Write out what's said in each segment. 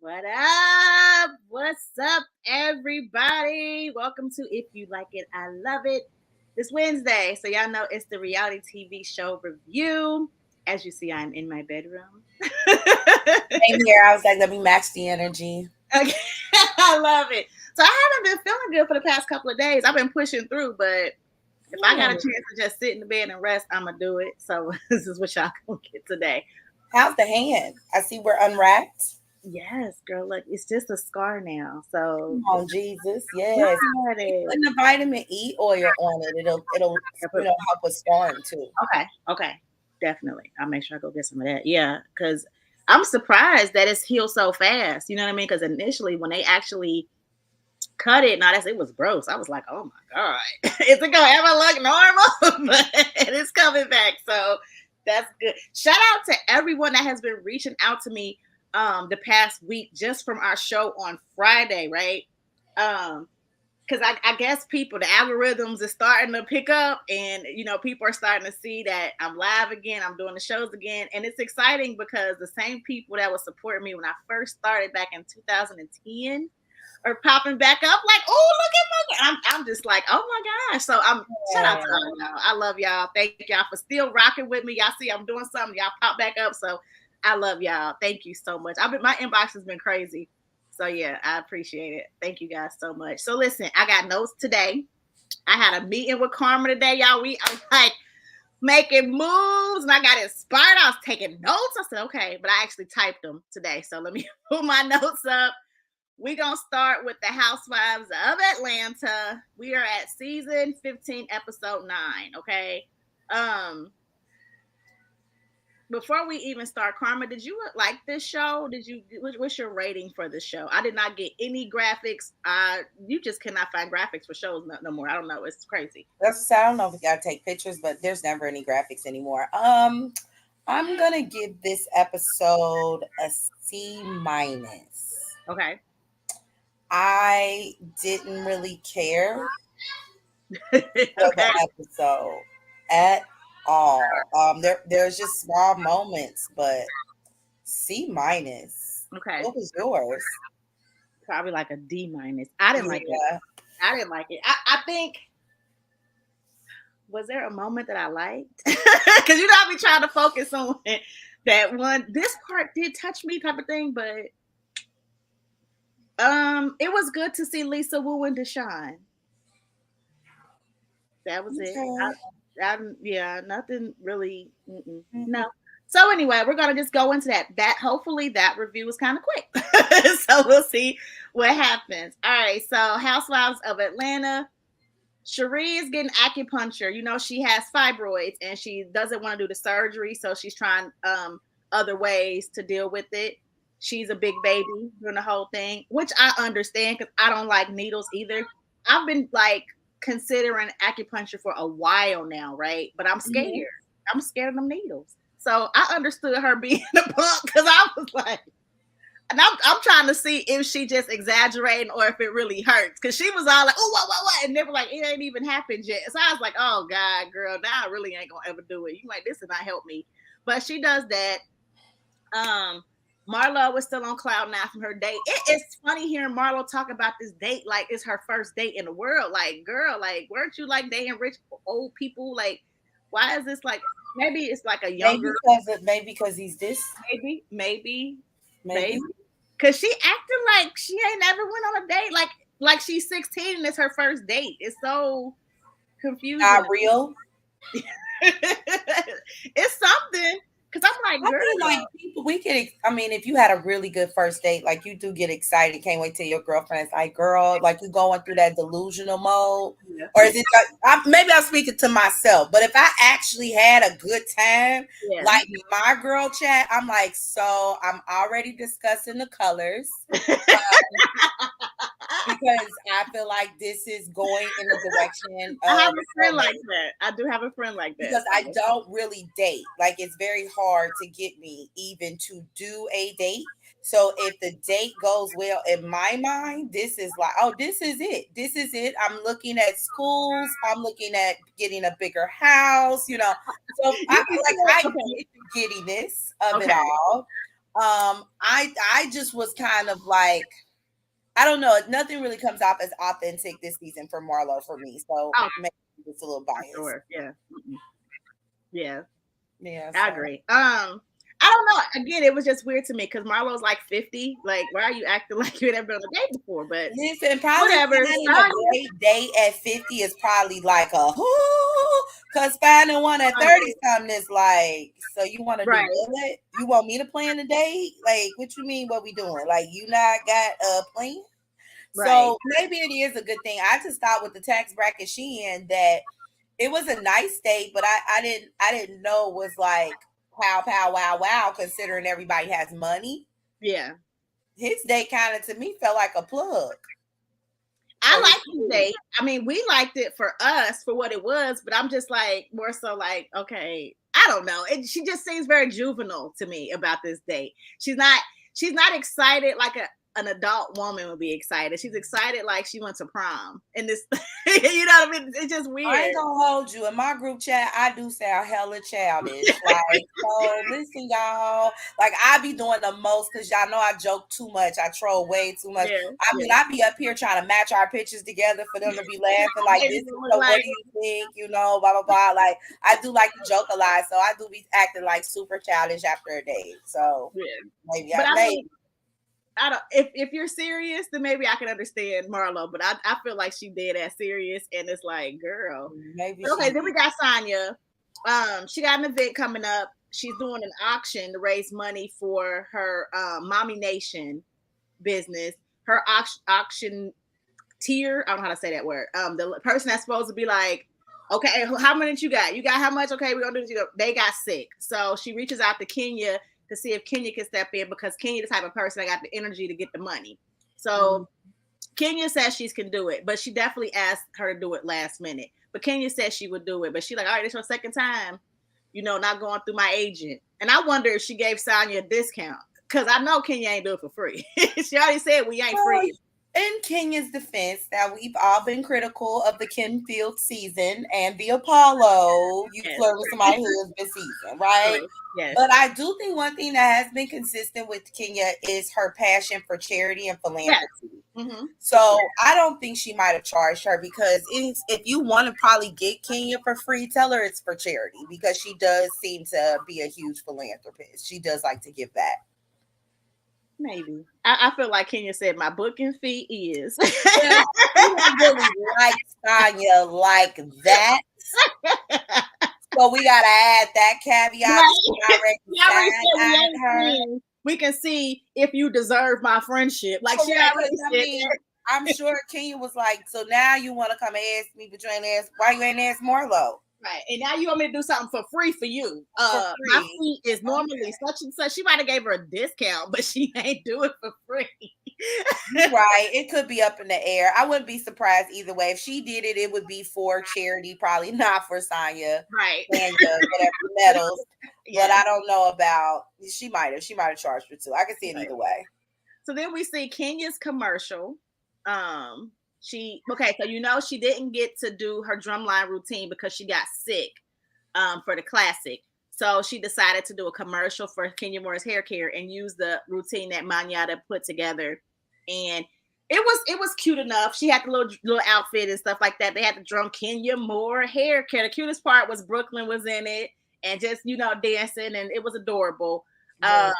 What up? What's up, everybody? Welcome to If You Like It, I Love It. This Wednesday, so y'all know it's the reality TV show review. As you see, I'm in my bedroom. Same here. I was like, let me match the energy. Okay. I love it. So I haven't been feeling good for the past couple of days. I've been pushing through, but if I got a chance to just sit in the bed and rest, I'm going to do it. So this is what y'all going to get today. How's the hand? I see we're unwrapped. Yes, girl. Look, it's just a scar now. So, oh Jesus, yes. Putting the vitamin E oil on it. It'll help with scarring too. Okay, definitely. I'll make sure I go get some of that. Yeah, because I'm surprised that it's healed so fast. You know what I mean? Because initially, when they actually cut it, it was gross. I was like, oh my god, is it gonna ever look normal? But it's coming back, so that's good. Shout out to everyone that has been reaching out to me the past week just from our show on Friday, right? Because I guess the algorithms are starting to pick up, and people are starting to see that I'm live again, I'm doing the shows again, and it's exciting because the same people that were supporting me when I first started back in 2010 are popping back up like, oh, look at I'm just like, oh my gosh. So shout out to all y'all. I love y'all. Thank y'all for still rocking with me. Y'all see I'm doing something, y'all pop back up. So I love y'all. Thank you so much. My inbox has been crazy. So yeah, I appreciate it. Thank you guys so much. So listen, I got notes today. I had a meeting with Karma today, y'all. I was like making moves and I got inspired. I was taking notes. I said, okay, but I actually typed them today. So let me pull my notes up. We're going to start with the Housewives of Atlanta. We are at season 15, episode 9, okay? Before we even start, Karma, did you like this show? What's your rating for this show? I did not get any graphics. You just cannot find graphics for shows no more. I don't know. It's crazy. I don't know if we got to take pictures, but there's never any graphics anymore. I'm going to give this episode a C-. Okay. I didn't really care for the Okay. episode at all. There's just small moments, but C minus. Okay. What was yours? Probably like a D minus. I didn't like it. Yeah. I didn't like it. I think, was there a moment that I liked? Because I be trying to focus on that one. This part did touch me, type of thing, but it was good to see Lisa Wu and Deshaun. That was it. Okay. Yeah, nothing really. Mhm. No. So anyway, we're gonna just go into that. That hopefully that review was kind of quick. So we'll see what happens. All right. So Housewives of Atlanta. Cherie is getting acupuncture. She has fibroids and she doesn't want to do the surgery, so she's trying other ways to deal with it. She's a big baby during the whole thing, which I understand because I don't like needles either. I've been like considering acupuncture for a while now, right? But I'm Mhm. scared. I'm scared of them needles. So I understood her being a punk because I was like, and I'm trying to see if she just exaggerating or if it really hurts. Because she was all like, oh, what? And they were like, it ain't even happened yet. So I was like, oh, God, girl, now I really ain't going to ever do it. You like, this is not help me. But she does that. Marlo was still on cloud nine from her date. It is funny hearing Marlo talk about this date like it's her first date in the world. Like, girl, like, weren't you like dating rich old people? Like, why is this like, maybe it's like a younger, Maybe because he's this. maybe. Maybe Cause she acting like she ain't never went on a date. Like she's 16 and it's her first date. It's so confusing. not real. It's something. Cause I'm like, I girl, mean, like people, we get. I mean, if you had a really good first date, like you do get excited, can't wait till your girlfriend's like, "Girl, like you going through that delusional mode," yeah, or is it like maybe I'm speaking to myself? But if I actually had a good time, yeah. like my girl chat, I'm like, so I'm already discussing the colors because I feel like this is going in the direction I have of a friend like romance that. I do have a friend like that. because I don't really date. Like it's very hard to get me even to do a date. So if the date goes well in my mind, this is like, oh, this is it. This is it. I'm looking at schools. I'm looking at getting a bigger house. So You can I tell. Okay. get the giddiness of it Okay. all. I just was kind of like, I don't know. Nothing really comes off as authentic this season for Marlo for me. So Oh, maybe it's a little for biased. sure. Yeah. Yeah. Yeah. I So agree. I don't know. Again, it was just weird to me because Marlo's like 50. Like, why are you acting like you never been on a date before? But listen, probably whatever. finding a great date at 50 is probably like a whoo, because finding one at 30 something is like, so you want to do Right. what? You want me to plan the date? Like, what you mean what we doing? Like, you not got a plan? Right. So maybe it is a good thing. I just thought with the tax bracket she in that it was a nice date, but I didn't know it was like pow pow wow wow considering everybody has money. Yeah. His date kind of to me felt like a plug. I Or his liked the date. I mean, we liked it for us for what it was, but I'm just like more so like, okay, I don't know. She just seems very juvenile to me about this date. She's not excited like an adult woman would be excited. She's excited like she went to prom. And this you know what I mean? It's just I ain't weird. gonna hold you. In my group chat, I do sound hella childish. Like, so listen, y'all. Like, I be doing the most because y'all know I joke too much. I troll way too much. Yeah, I mean, yeah. I be up here trying to match our pictures together for them to be laughing. Like, this is so. What Like, do you think? Blah blah blah. Like, I do like to joke a lot, so I do be acting like super childish after a date. So yeah. maybe But I I mean, maybe I don't. If you're serious, then maybe I can understand Marlo. But I feel like she dead ass serious, and it's like, girl. maybe But okay, she. then we got Sonya. She got an event coming up. She's doing an auction to raise money for her Mommy Nation business. Her auction tier. I don't know how to say that word. The person that's supposed to be like, okay, how many you got? You got how much? Okay, we're gonna do this. They got sick, so she reaches out to Kenya to see if Kenya can step in because Kenya the type of person that got the energy to get the money. So Kenya says she can do it, but she definitely asked her to do it last minute. But Kenya said she would do it, but she like, all right, it's your second time, not going through my agent. And I wonder if she gave Sonya a discount because I know Kenya ain't do it for free. She already said we ain't Well, free. In Kenya's defense, now we've all been critical of the Ken Field season and the Apollo, you Yes, flirt with somebody husband season, right? true. Yes, But I do think one thing that has been consistent with Kenya is her passion for charity and yes, philanthropy. for So sure. I don't think she might have charged her because if you want to probably get Kenya for free, tell her it's for charity because she does seem to be a huge philanthropist. She does like to give back. Maybe. I feel like Kenya said my booking fee is. Well, she don't really like Tanya like that. So we gotta add that caveat. Right. She already She already said we side-eyed ain't her. friends. We can see if you deserve my friendship. Like she Correct. Because already I said mean, that. I'm sure Kenya was like, so now you want to come and ask me, but you ain't asked why you ain't asked Marlo Right. And now you want me to do something for free for you. for My free. fee is normally Okay. such and such. She might have gave her a discount, but she ain't do it for free. You're right. It could be up in the air. I wouldn't be surprised either way. If she did it, it would be for charity, probably not for Right. Whatever medals. But Yes. I don't know about she might have. She might have charged her too. I can see it Right. either way. So then we see Kenya's commercial. So she didn't get to do her drumline routine because she got sick for the classic. So she decided to do a commercial for Kenya Moore's hair care and use the routine that Manyata put together. And it was cute enough. She had the little outfit and stuff like that. They had the drum Kenya Moore hair care. The cutest part was Brooklyn was in it and just dancing, and it was adorable. Yeah,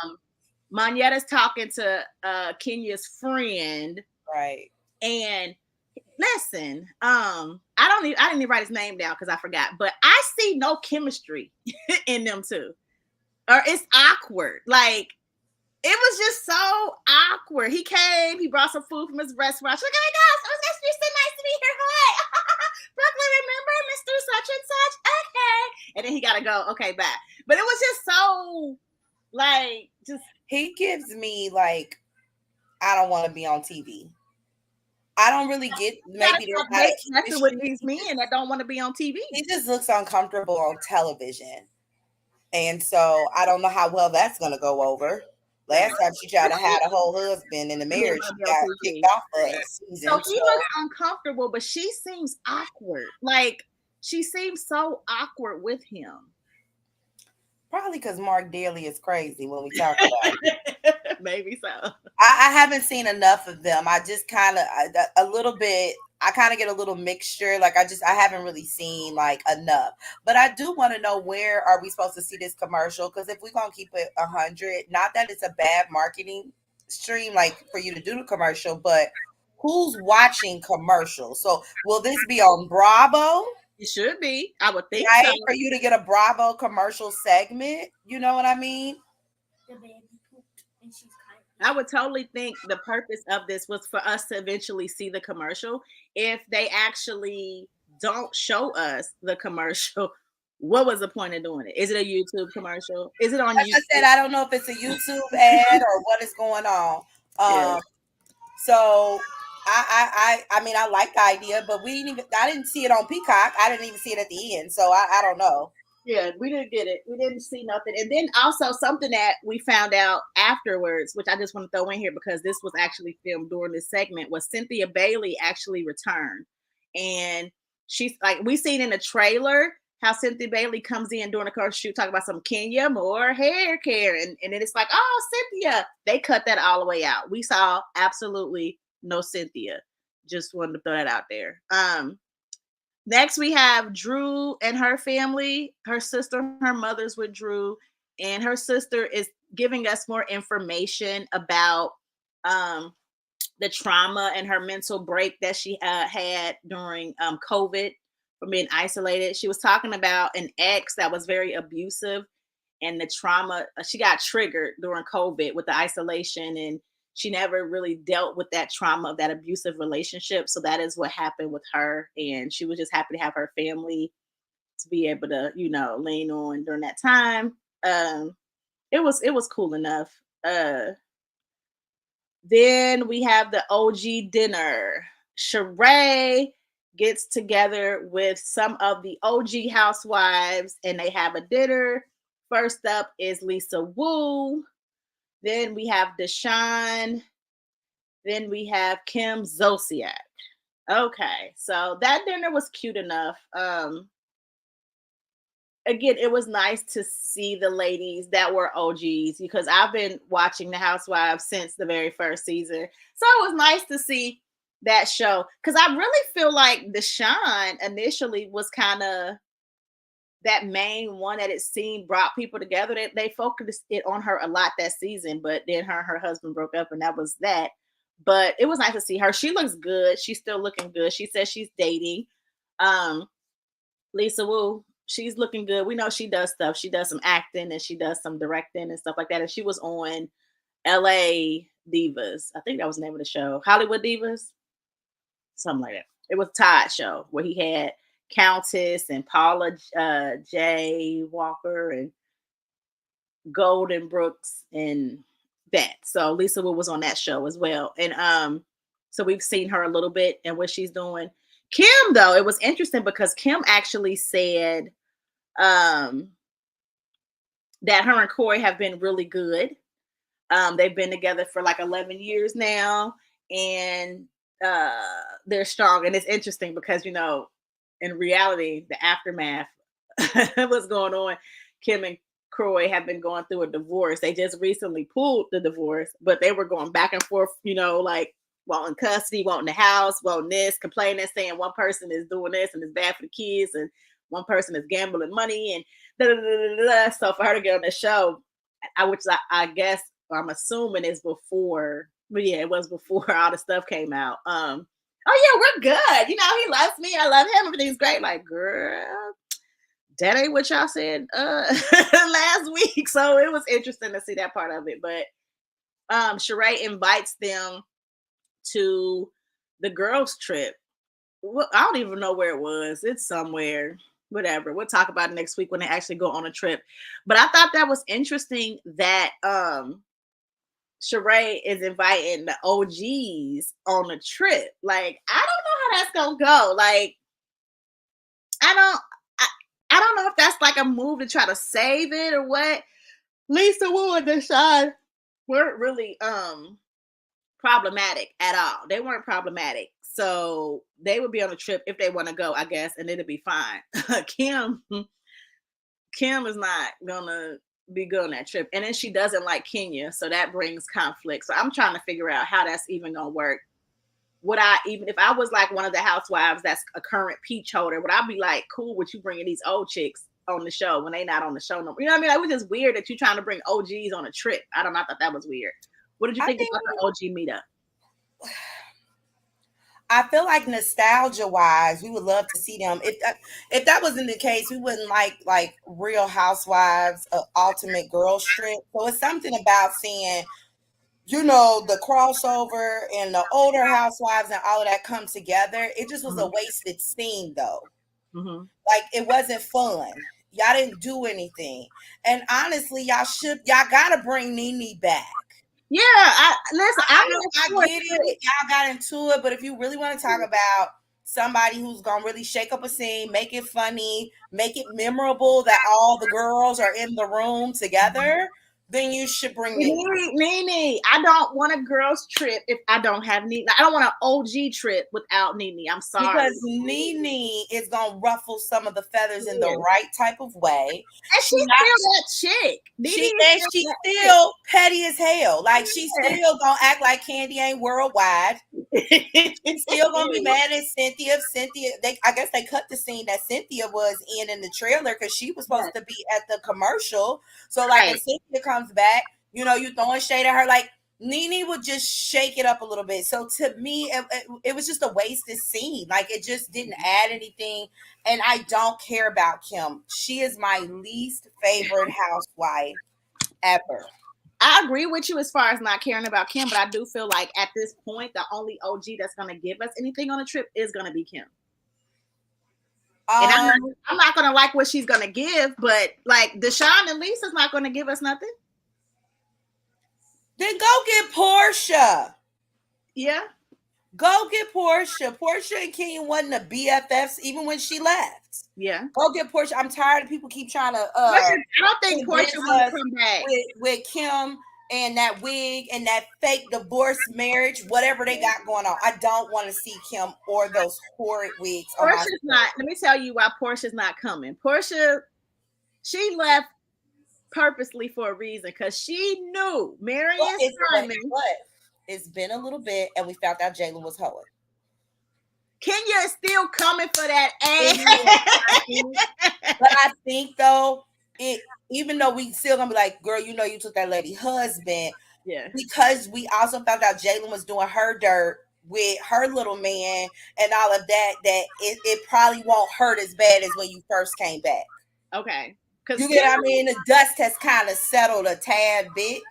Manyeta's talking to Kenya's friend, right. and listen, I didn't even write his name down because I forgot, but I see no chemistry in them two. Or it's awkward. Like it was just so awkward. He came, he brought some food from his restaurant. She's like, oh my gosh, you're so nice to be here. Hi. Brooklyn, remember Mr. Such and Such? Okay. And then he gotta go, okay, bye. But it was just so like just He gives me like I don't want to be on TV. I don't really get gotta maybe there's stop not a messing with chemistry. these men that don't want to be on TV. He just looks uncomfortable on television. And so I don't know how well that's gonna go over. Right. Last time she tried to hide a whole husband in the He didn't marriage, want to she be on got kicked TV. off for a So season. he looks uncomfortable, but she seems awkward. Like she seems so awkward with him. Probably because Mark Daly is crazy when we talk about it. Maybe so. I haven't seen enough of them. I just kind of a little bit. I kind of get a little mixture. Like I haven't really seen like enough. But I do want to know where are we supposed to see this commercial? Because if we're gonna keep it 100, not that it's a bad marketing stream like for you to do the commercial, but who's watching commercials? So will this be on Bravo? It should be. I would think so. Right, for you to get a Bravo commercial segment, you know what I mean? The baby pooped and she's kind I would totally think the purpose of this was for us to eventually see the commercial. If they actually don't show us the commercial, what was the point of doing it? Is it a YouTube commercial? Is it on Like I YouTube? said, I don't know if it's a YouTube ad or what is going on. Yeah. So I mean I like the idea, but I didn't see it on Peacock. I didn't even see it at the end, so I don't know. Yeah, we didn't get it. We didn't see nothing. And then also something that we found out afterwards, which I just want to throw in here because this was actually filmed during this segment, was Cynthia Bailey actually returned. And she's like, we seen in the trailer how Cynthia Bailey comes in during the commercial shoot talking about some Kenya Moore hair care. And then it's like, oh, Cynthia. They cut that all the way out. We saw absolutely no Cynthia. Just wanted to throw that out there. Next, we have Drew and her family. Her sister, her mother's with Drew, and her sister is giving us more information about the trauma and her mental break that she had during COVID from being isolated. She was talking about an ex that was very abusive and the trauma. She got triggered during COVID with the isolation and she never really dealt with that trauma of that abusive relationship. So that is what happened with her. And she was just happy to have her family to be able to, lean on during that time. It was cool enough. Then we have the OG dinner. Sheree gets together with some of the OG housewives and they have a dinner. First up is Lisa Wu. Then we have Deshaun Then we have Kim Zolciak. Okay, so that dinner was cute enough. Again, it was nice to see the ladies that were OGs because I've been watching the Housewives since the very first season. So it was nice to see that show because I really feel like Deshawn initially was kind of that main one that it seemed brought people together. They focused it on her a lot that season, but then her and her husband broke up, and that was that. But it was nice to see her. She looks good. She's still looking good. She says she's dating. Um, Lisa Wu, she's looking good. We know she does stuff. She does some acting and she does some directing and stuff like that. And she was on LA Divas. I think that was the name of the show. Hollywood Divas, something like that. It was Todd show where he had Countess and Paula J. Walker and Golden Brooks and that. So Lisa Wu was on that show as well. And so we've seen her a little bit and what she's doing. Kim, though, it was interesting because Kim actually said that her and Corey have been really good. They've been together for like 11 years now, and they're strong. And it's interesting because, you know, in reality, the aftermath of what's going on, Kim and Corey have been going through a divorce. They just recently pulled the divorce, but they were going back and forth, you know, like wanting custody, wanting the house, wanting this, complaining, saying one person is doing this and it's bad for the kids, and one person is gambling money, and da, da, da, da, da. So for her to get on the show, which I guess I'm assuming is before, but yeah, it was before all the stuff came out. Oh yeah, we're good. You know, he loves me, I love him, everything's great. Like, girl, that ain't what y'all said last week. So it was interesting to see that part of it. But Sheree invites them to the girls' trip. Well, I don't even know where it was. It's somewhere. Whatever. We'll talk about it next week when they actually go on a trip. But I thought that was interesting that Sheree is inviting the OGs on a trip. Like, I don't know how that's gonna go. Like, I don't I don't know if that's like a move to try to save it or what. Lisa Wu and Deshawn weren't really problematic at all. They weren't problematic. So they would be on a trip if they want to go, I guess, and it'll be fine. Kim is not gonna be good on that trip. And then she doesn't like Kenya, so that brings conflict. So I'm trying to figure out how that's even gonna work. Would I, even if I was like one of the housewives that's a current peach holder, would I be like cool with you bringing these old chicks on the show when they not on the show no more? You know what I mean? Like, it was just weird that you trying to bring OGs on a trip. I thought that was weird. What did you think about the OG meetup? I feel like nostalgia wise, we would love to see them. If that wasn't the case, we wouldn't like Real Housewives, Ultimate Girls Trip. So it's something about seeing, you know, the crossover and the older housewives and all of that come together. It just was a wasted scene, though. Mm-hmm. Like, it wasn't fun. Y'all didn't do anything. And honestly, y'all gotta bring Nene back. Yeah, I get it. Y'all got into it, but if you really want to talk about somebody who's gonna really shake up a scene, make it funny, make it memorable that all the girls are in the room together, then you should bring Nene. I don't want a girls trip if I don't have Nene. I don't want an OG trip without Nene. I'm sorry. Because Nene is going to ruffle some of the feathers in the right type of way. And she's still that chick. She's still petty as hell. Like, she's still going to act like Candy ain't worldwide. She's still going to be mad at Cynthia. I guess they cut the scene that Cynthia was in the trailer because she was supposed to be at the commercial. So, like, when Cynthia comes back, you know, you throwing shade at her. Like, Nene would just shake it up a little bit. So to me, it was just a wasted scene. Like, it just didn't add anything. And I don't care about Kim. She is my least favorite housewife ever. I agree with you as far as not caring about Kim, but I do feel like at this point, the only OG that's going to give us anything on a trip is going to be Kim. And I'm not going to like what she's going to give, but like Deshawn and Lisa's not going to give us nothing. Then go get Portia. Yeah. Go get Portia. Portia and Kenya wasn't the BFFs even when she left. Yeah. Go get Portia. I'm tired of people keep trying to I don't think Portia will come back with Kim and that wig and that fake divorce marriage, whatever they got going on. I don't want to see Kim or those horrid wigs on my Portia's not. Let me tell you why Portia's not coming. Portia, she left purposely for a reason because she knew Marion Simon. It's been a little bit, and we found out Jalen was hoeing. Kenya is still coming for that ass. But I think though, even though we still gonna be like, girl, you know you took that lady husband. Yeah. Because we also found out Jalen was doing her dirt with her little man and all of that, that it probably won't hurt as bad as when you first came back. Okay. You get what I mean? The dust has kind of settled a tad bit.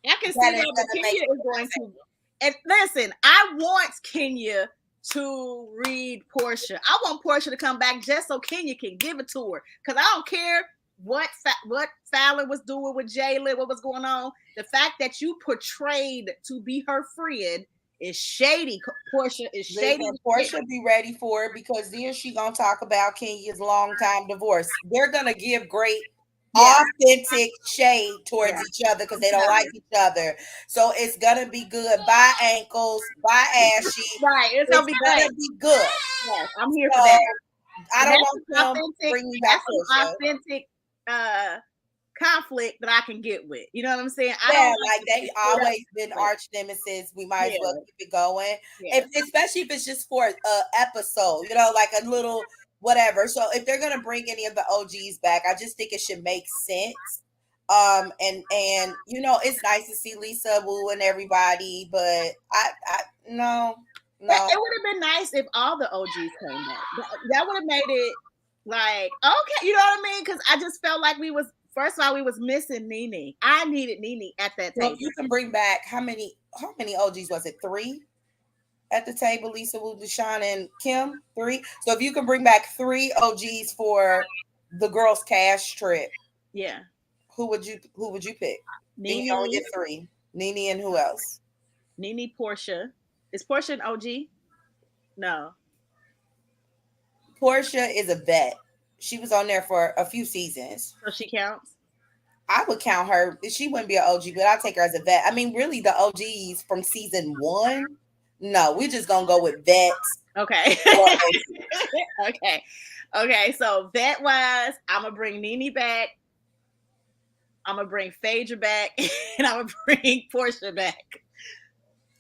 I can see that Kenya is going to. And listen, I want Kenya to read Portia. I want Portia to come back just so Kenya can give it to her. Because I don't care what Fallon was doing with Jalen, what was going on. The fact that you portrayed to be her friend is shady. Portia is shady. Listen, Portia be ready for it because then she gonna talk about Kenya's long time divorce. They're gonna give great authentic shade towards each other because they don't like each other. So it's gonna be good. Bye ankles, bye ashy. Right, it's gonna be good. Yes, I'm here for that. I don't want to bring me back authentic conflict that I can get with. You know what I'm saying? They've always been arch nemesis. We might as well keep it going. Especially if it's just for an episode, you know, like a little whatever. So if they're gonna bring any of the OGs back, I just think it should make sense. And you know, it's nice to see Lisa Wu and everybody, but I no. It would have been nice if all the OGs came back. That would have made it like, okay, you know what I mean? Because I just felt like we was missing Nene. I needed Nene at that table. Well, you can bring back how many OGs was it? 3 at the table? Lisa Wu, Deshawn, and Kim. 3. So if you can bring back 3 OGs for the girls' cash trip, who would you pick? Nene. You only get 3. Nene and who else? Nene, Portia. Is Portia an OG? No. Portia is a vet. She was on there for a few seasons. So she counts? I would count her. She wouldn't be an OG, but I'll take her as a vet. I mean, really, the OGs from season 1? No, we're just going to go with vets. Okay. Okay. So vet-wise, I'm going to bring Nene back. I'm going to bring Phaedra back. And I'm going to bring Portia back.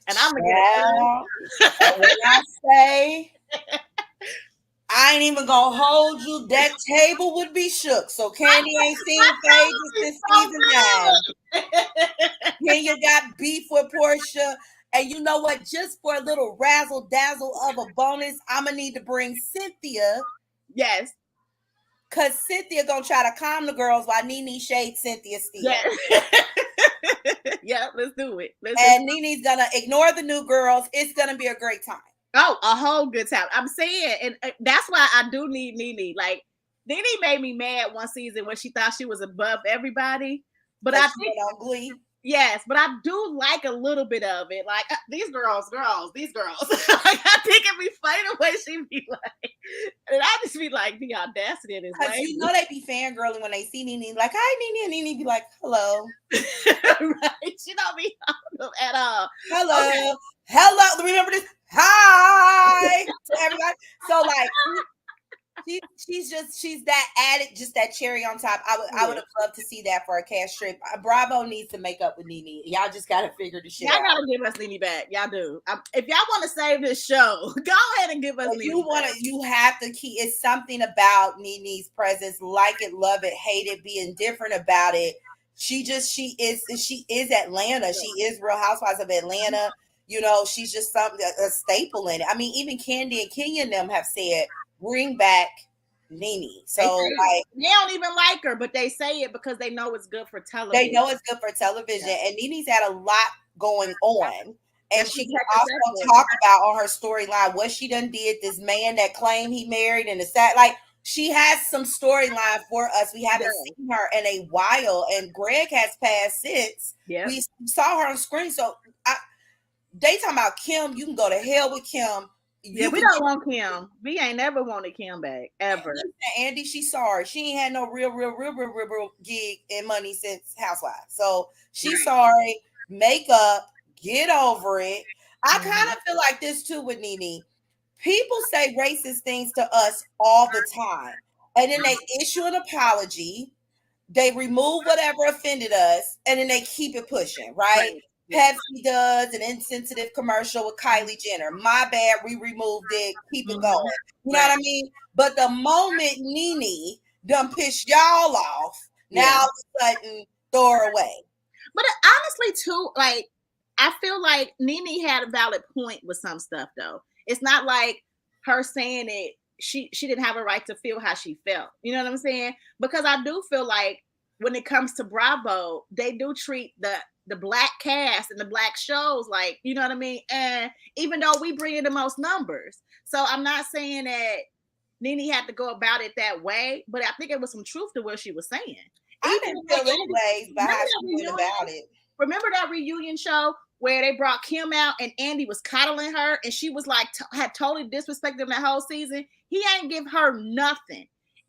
And I'm going to get when I say... I ain't even gonna hold you. That table would be shook. So Candy ain't seen Phaedra since season 9. Kenya got beef with Portia. And you know what? Just for a little razzle dazzle of a bonus, I'm gonna need to bring Cynthia. Yes. Cause Cynthia gonna try to calm the girls while Nene shades Cynthia still. Yes. Yeah, let's do it. Nene's gonna ignore the new girls. It's gonna be a great time. Oh, a whole good time. I'm saying, and that's why I do need Nene. Like, Nene made me mad one season when she thought she was above everybody. But I think on Glee. Yes, but I do like a little bit of it. Like these girls. Like, I think it'd be funny the way she be like, and I just be like the audacity of this. Because you know they be fangirling when they see Nene, like, hi Nene, and Nene be like, hello. Right? She don't be on them at all. Hello. Okay. Hello. Remember this? Hi to everybody. So like she's that added, just that cherry on top. I would have loved to see that for a cast trip. Bravo needs to make up with Nene. Y'all just gotta figure the shit out. Y'all gotta give us Nene back. Y'all do. If y'all want to save this show, go ahead and give us Nene back. You have to keep. It's something about Nene's presence. Like it, love it, hate it, be indifferent about it. She is Atlanta. She is Real Housewives of Atlanta. You know, she's just something, a staple in it. I mean, even Candy and Kenya and them have said, bring back Nene. So they don't even like her, but they say it because they know it's good for television. They know it's good for television. Yeah. And Nene's had a lot going on. And she can also talk about on her storyline what she done did, this man that claimed he married and the sad, like, she has some storyline for us. We haven't seen her in a while. And Greg has passed since. Yeah. We saw her on screen. So they talking about Kim. You can go to hell with Kim. Yeah, You we could don't want Kim. We ain't never wanted Kim back ever. listen, Andy, she's sorry. She ain't had no real gig and money since Housewives. So she's Right. sorry. Make up, get over it. I kind Mhm. of feel like this too with Nene. People say racist things to us all the time, and then they issue an apology. They remove whatever offended us, and then they keep it pushing, right? Right. Yeah. Pepsi does an insensitive commercial with Kylie Jenner. My bad, we removed it. Keep it Mhm. going. You know Right. what I mean? But the moment Nene done pissed y'all off, now Yeah. all of a sudden throw her away. But honestly, too, like I feel like Nene had a valid point with some stuff, though. It's not like her saying it. She didn't have a right to feel how she felt. You know what I'm saying? Because I do feel like when it comes to Bravo, they do treat the black cast and the black shows like, you know what I mean. And even though we bring in the most numbers, so I'm not saying that Nene had to go about it that way, but I think it was some truth to what she was saying. I Even didn't when feel they any ways by remember how that she went reunion? about it. Remember that reunion show where they brought Kim out and Andy was coddling her and she was like had totally disrespected him that whole season? He ain't give her nothing.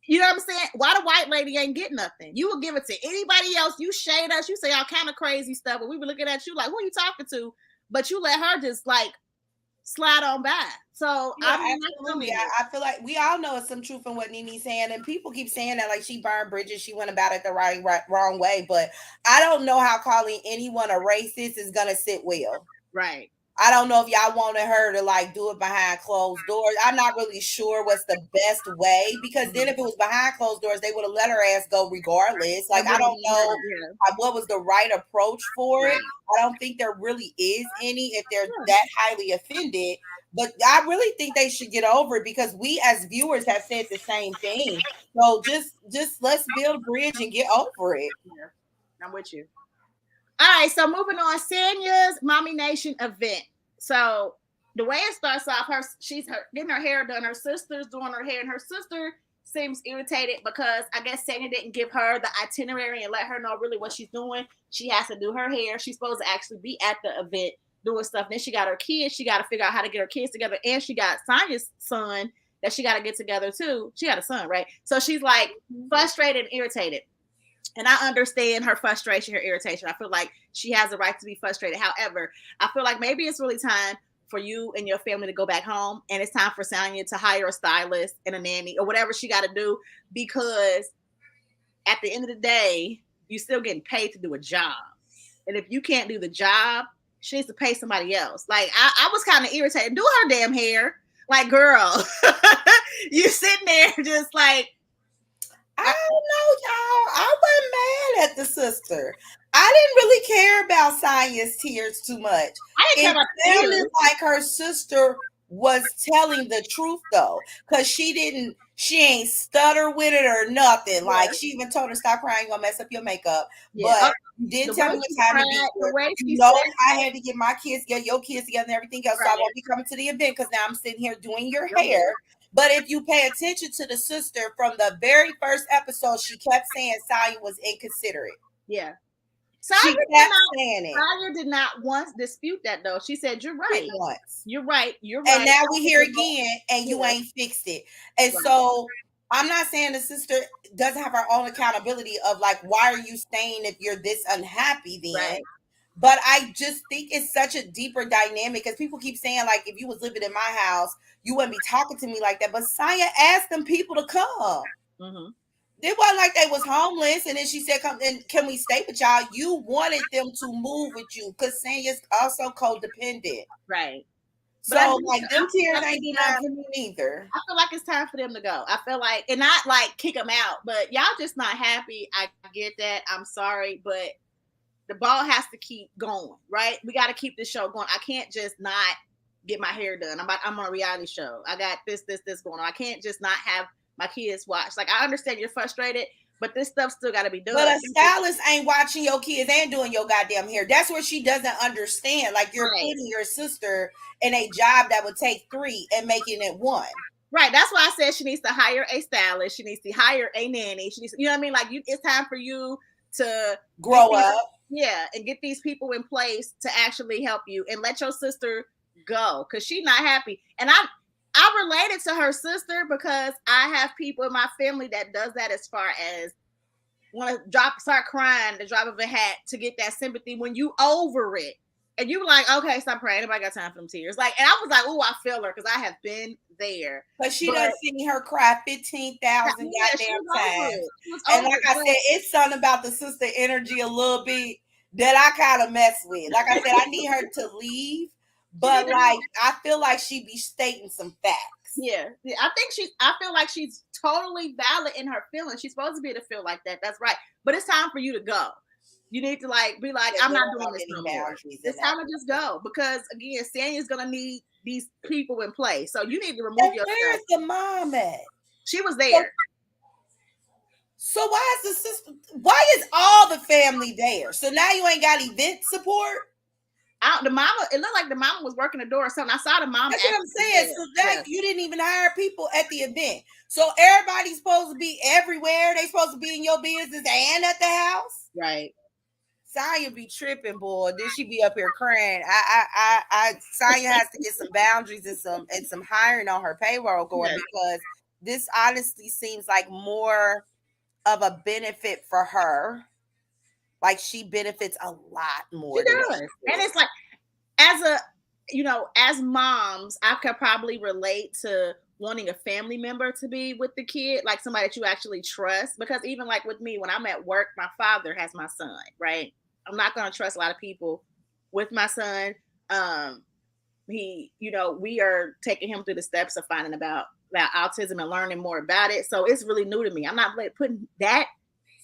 You know what I'm saying? Why the white lady ain't get nothing? You would give it to anybody else. You shade us. You say all kind of crazy stuff, but we were looking at you like, who are you talking to? But you let her just like slide on by. So Yeah, I mean, absolutely. I feel like we all know it's some truth in what Nene's saying, and people keep saying that like she burned bridges, she went about it the wrong way. But I don't know how calling anyone a racist is gonna sit well. right. I don't know if y'all wanted her to like do it behind closed doors. I'm not really sure what's the best way because then if it was behind closed doors, they would have let her ass go regardless. Like I don't know what was the right approach for it. Right. I don't think there really is any if they're Yeah. that highly offended. But I really think they should get over it because we as viewers have said the same thing. So just let's build a bridge and get over it. Yeah. I'm with you. All right, so moving on, Sanya's Mommy Nation event. So the way it starts off, she's getting her hair done. Her sister's doing her hair, and her sister seems irritated because I guess Sanya didn't give her the itinerary and let her know really what she's doing. She has to do her hair. She's supposed to actually be at the event doing stuff. Then she got her kids. She got to figure out how to get her kids together, and she got Sanya's son that she got to get together too. She got a son, right? So she's like frustrated and irritated. And I understand her frustration, her irritation. I feel like she has a right to be frustrated. However, I feel like maybe it's really time for you and your family to go back home, and it's time for Sanya to hire a stylist and a nanny or whatever she got to do, because at the end of the day, you still getting paid to do a job. And if you can't do the job, she needs to pay somebody else. Like I was kind of irritated. Do her damn hair. Like, girl, you sitting there just like, I don't know, y'all. I wasn't mad at the sister. I didn't really care about Sanya's tears too much. I didn't care It about sounded tears. like her sister was telling the truth though, because she ain't stutter with it or nothing. Like she even told her, "Stop crying, gonna mess up your makeup." Yeah. But you did tell me what time to be The here. way You she know, said, I had to get my kids, get your kids together, and everything else. So I right. won't be coming to the event because now I'm sitting here doing your hair. But if you pay attention to the sister from the very first episode, she kept saying Saya was inconsiderate. Yeah. She kept saying it. Saya did not once dispute that though. She said, "You're right. Once. You're right. You're And right." now we here again, and you ain't fixed it. And so I'm not saying the sister doesn't have her own accountability of like, why are you staying if you're this unhappy then? Right. But I just think it's such a deeper dynamic because people keep saying, like, if you was living in my house, you wouldn't be talking to me like that. But Saya asked them people to come. Mm-hmm. It wasn't like they was homeless, and then she said, "Come and can we stay with y'all?" You wanted them to move with you because Sanya's also codependent. Right. So like them tears ain't do nothing for me neither. I feel like it's time for them to go. I feel like, and not like kick them out, but y'all just not happy. I get that. I'm sorry, but the ball has to keep going, right? We got to keep this show going. I can't just not get my hair done. I'm on a reality show. I got this going on. I can't just not have my kids watch. Like, I understand you're frustrated, but this stuff still got to be done. But a stylist ain't watching your kids and doing your goddamn hair. That's what she doesn't understand. Like, you're putting your sister in a job that would take 3 and making it 1. Right. That's why I said she needs to hire a stylist. She needs to hire a nanny. She needs, you know what I mean? Like, it's time for you to grow up. Yeah, and get these people in place to actually help you and let your sister go because she's not happy. And I related to her sister because I have people in my family that does that as far as want to start crying, the drop of a hat to get that sympathy when you over it. And you were like, okay, stop crying. Anybody got time for them tears? Like, and I was like, oh, I feel her because I have been there. But she done seen her cry 15,000 goddamn times. And like I said, it's something about the sister energy a little bit that I kind of mess with. Like I said, I need her to leave, but like I feel like she be stating some facts. Yeah, I feel like she's totally valid in her feelings. She's supposed to be able to feel like that. That's right. But it's time for you to go. You need to like be like, I'm not doing this no more. It's time to just go because again, Sanya's gonna need these people in place. So you need to remove yourself. Where's the mom at? She was there. So why is the sister? Why is all the family there? So now you ain't got event support. The mama, it looked like the mama was working the door or something. I saw the mama. That's what I'm saying. So that you didn't even hire people at the event. So everybody's supposed to be everywhere. They supposed to be in your business and at the house. Right. Saya be tripping, boy. Then she be up here crying. Saya has to get some boundaries and some hiring on her payroll going because this honestly seems like more of a benefit for her. Like she benefits a lot more. She does. And it's like, as moms, I could probably relate to wanting a family member to be with the kid, like somebody that you actually trust. Because even like with me, when I'm at work, my father has my son, right? I'm not going to trust a lot of people with my son. We are taking him through the steps of finding about autism and learning more about it. So it's really new to me. I'm not putting that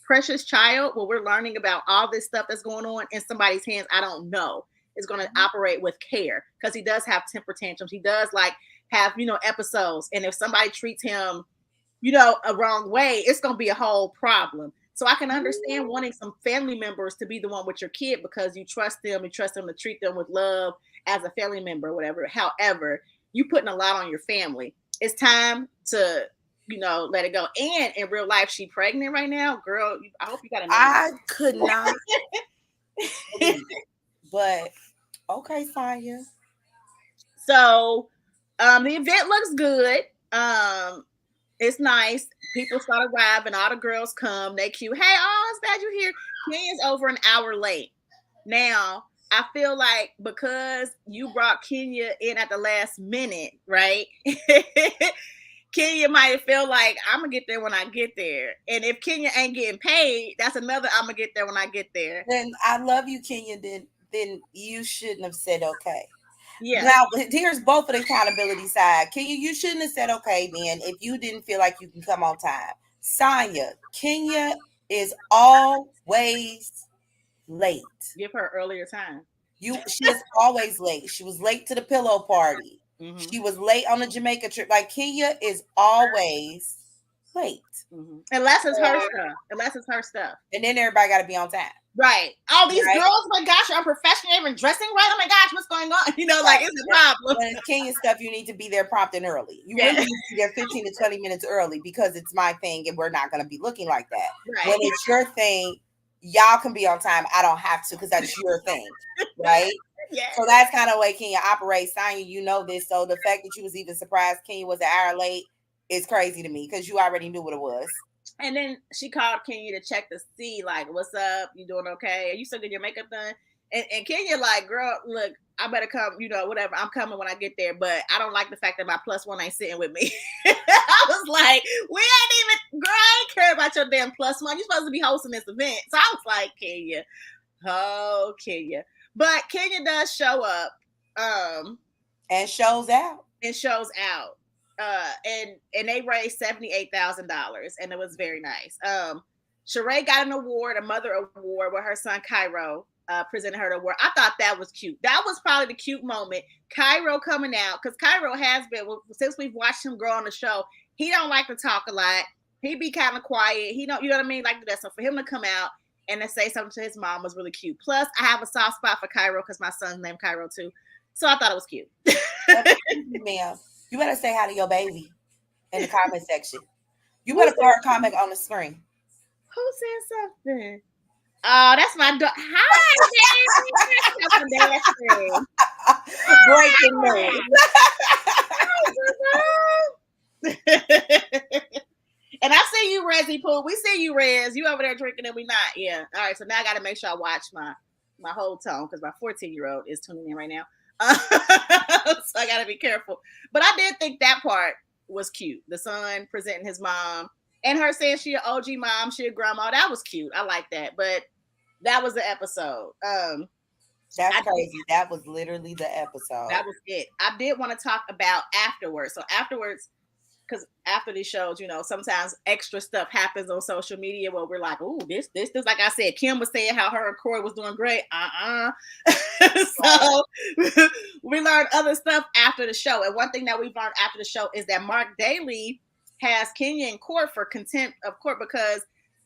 precious child where we're learning about all this stuff that's going on in somebody's hands I don't know is going to operate with care because he does have temper tantrums. He does like have, episodes. And if somebody treats him, a wrong way, it's going to be a whole problem. So I can understand wanting some family members to be the one with your kid because you trust them to treat them with love as a family member or whatever. However, you putting a lot on your family. It's time to let it go. And in real life, she pregnant right now. Girl, I hope you got a name. I could not. But, okay, Saya. So, the event looks good. It's nice. People start arriving. All the girls come. They cute. Hey, it's glad you're here. Kenya's over an hour late. Now, I feel like because you brought Kenya in at the last minute, right? Kenya might feel like I'm gonna get there when I get there, and if Kenya ain't getting paid, that's another I'm gonna get there when I get there. Then I love you, Kenya. Then you shouldn't have said okay. Yeah. Now here's both of the accountability side. Kenya, you shouldn't have said okay then if you didn't feel like you can come on time. Saya, Kenya is always late. Give her earlier time. She is always late. She was late to the pillow party. Mm-hmm. She was late on the Jamaica trip. Like Kenya is always late. Mm-hmm. Unless it's her stuff. And then everybody got to be on time. Right. Oh, these girls, oh my gosh, are professional, even dressing right. Oh my gosh, what's going on? It's a problem. When it's Kenya stuff, you need to be there prompt and early. You really need to be there 15 to 20 minutes early because it's my thing and we're not going to be looking like that. Right. When it's your thing, y'all can be on time. I don't have to because that's your thing. Right? Yeah. So that's kind of the way Kenya operates. Sonya, you know this. So the fact that you was even surprised Kenya was an hour late is crazy to me because you already knew what it was. And then she called Kenya to check to see, like, what's up? You doing okay? Are you still getting your makeup done? And Kenya, like, girl, look, I better come, whatever. I'm coming when I get there. But I don't like the fact that my +1 ain't sitting with me. I was like, we ain't even, girl, I ain't care about your damn +1. You're supposed to be hosting this event. So I was like, Kenya. But Kenya does show up. And shows out. And they raised $78,000, and it was very nice. Sheree got an award, a mother award, where her son Cairo presented her the award. I thought that was cute. That was probably the cute moment. Cairo coming out, because Cairo has been, since we've watched him grow on the show, he don't like to talk a lot. He be kind of quiet. He don't, you know what I mean? Like that. So for him to come out and to say something to his mom was really cute. Plus, I have a soft spot for Cairo because my son's named Cairo too. So I thought it was cute. Ma'am, you better say hi to your baby in the comment section. You better put her comment on the screen. Who said something? Oh, that's my dog. Hi, baby. Breaking news. And I see you, Rezzy Pooh. We see you, Rez. You over there drinking and we not. Yeah. All right. So now I got to make sure I watch my whole tone because my 14-year-old is tuning in right now. So I got to be careful. But I did think that part was cute. The son presenting his mom and her saying she an OG mom, she a grandma. That was cute. I like that. But that was the episode. That's crazy. That was literally the episode. That was it. I did want to talk about afterwards. So afterwards, because after these shows, sometimes extra stuff happens on social media where we're like, "Ooh, this." Like I said, Kim was saying how her and Corey was doing great. So we learned other stuff after the show. And one thing that we've learned after the show is that Mark Daly has Kenya in court for contempt of court because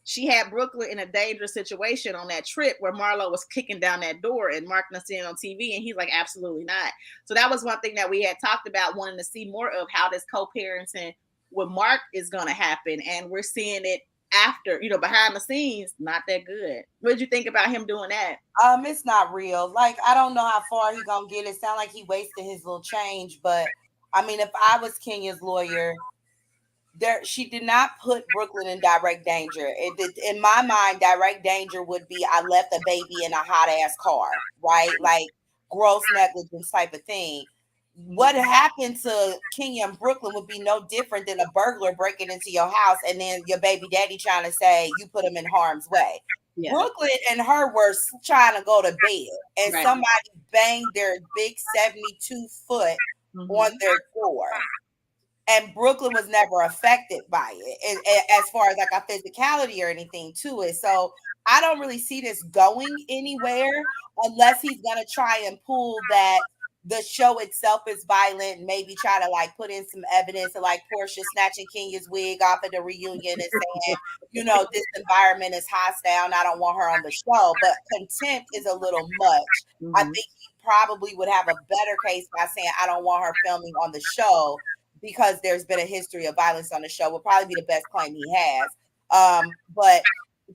she had Brooklyn in a dangerous situation on that trip where Marlo was kicking down that door and Mark was seeing on TV, and he's like, absolutely not. So that was one thing that we had talked about, wanting to see more of how this co-parenting with Mark is going to happen, and we're seeing it after, behind the scenes, not that good. What did you think about him doing that? It's not real. Like, I don't know how far he gonna get. It sound like he wasted his little change, but I mean, if I was Kenya's lawyer, she did not put Brooklyn in direct danger. In my mind, direct danger would be I left a baby in a hot ass car, right? Like gross negligence type of thing. What happened to Kenya and Brooklyn would be no different than a burglar breaking into your house and then your baby daddy trying to say you put him in harm's way. Yeah. Brooklyn and her were trying to go to bed, and somebody banged their big 72-foot on their door. And Brooklyn was never affected by it, as far as like a physicality or anything to it. So I don't really see this going anywhere unless he's gonna try and pull that the show itself is violent, maybe try to like put in some evidence of like Portia snatching Kenya's wig off at the reunion and saying, this environment is hostile and I don't want her on the show. But contempt is a little much. I think he probably would have a better case by saying I don't want her filming on the show, because there's been a history of violence on the show. Will probably be the best claim he has. But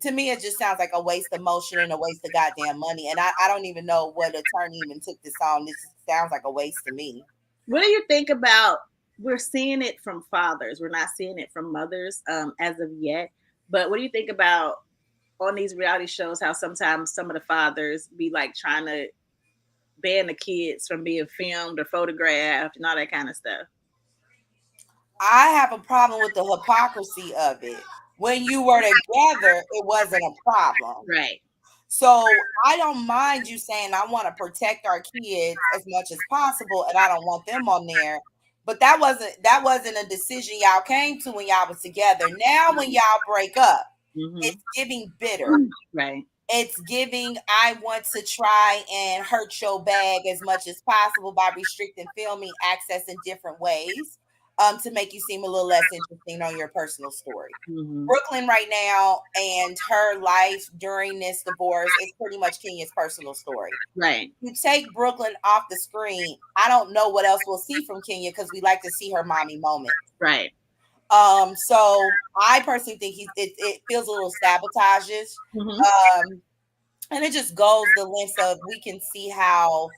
to me, it just sounds like a waste of motion and a waste of goddamn money. And I don't even know what attorney even took this on. This sounds like a waste to me. What do you think about, we're seeing it from fathers. We're not seeing it from mothers as of yet. But what do you think about on these reality shows, how sometimes some of the fathers be like trying to ban the kids from being filmed or photographed and all that kind of stuff? I have a problem with the hypocrisy of it. When you were together, it wasn't a problem. Right. So I don't mind you saying I want to protect our kids as much as possible and I don't want them on there. But that wasn't a decision y'all came to when y'all was together. Now when y'all break up, it's giving bitter. Right. It's giving, I want to try and hurt your bag as much as possible by restricting filming access in different ways. To make you seem a little less interesting on your personal story. Brooklyn right now and her life during this divorce is pretty much Kenya's personal story. Right. You take Brooklyn off the screen, I don't know what else we'll see from Kenya because we like to see her mommy moment. Right. So I personally think it feels a little sabotages. And it just goes the length of, we can see how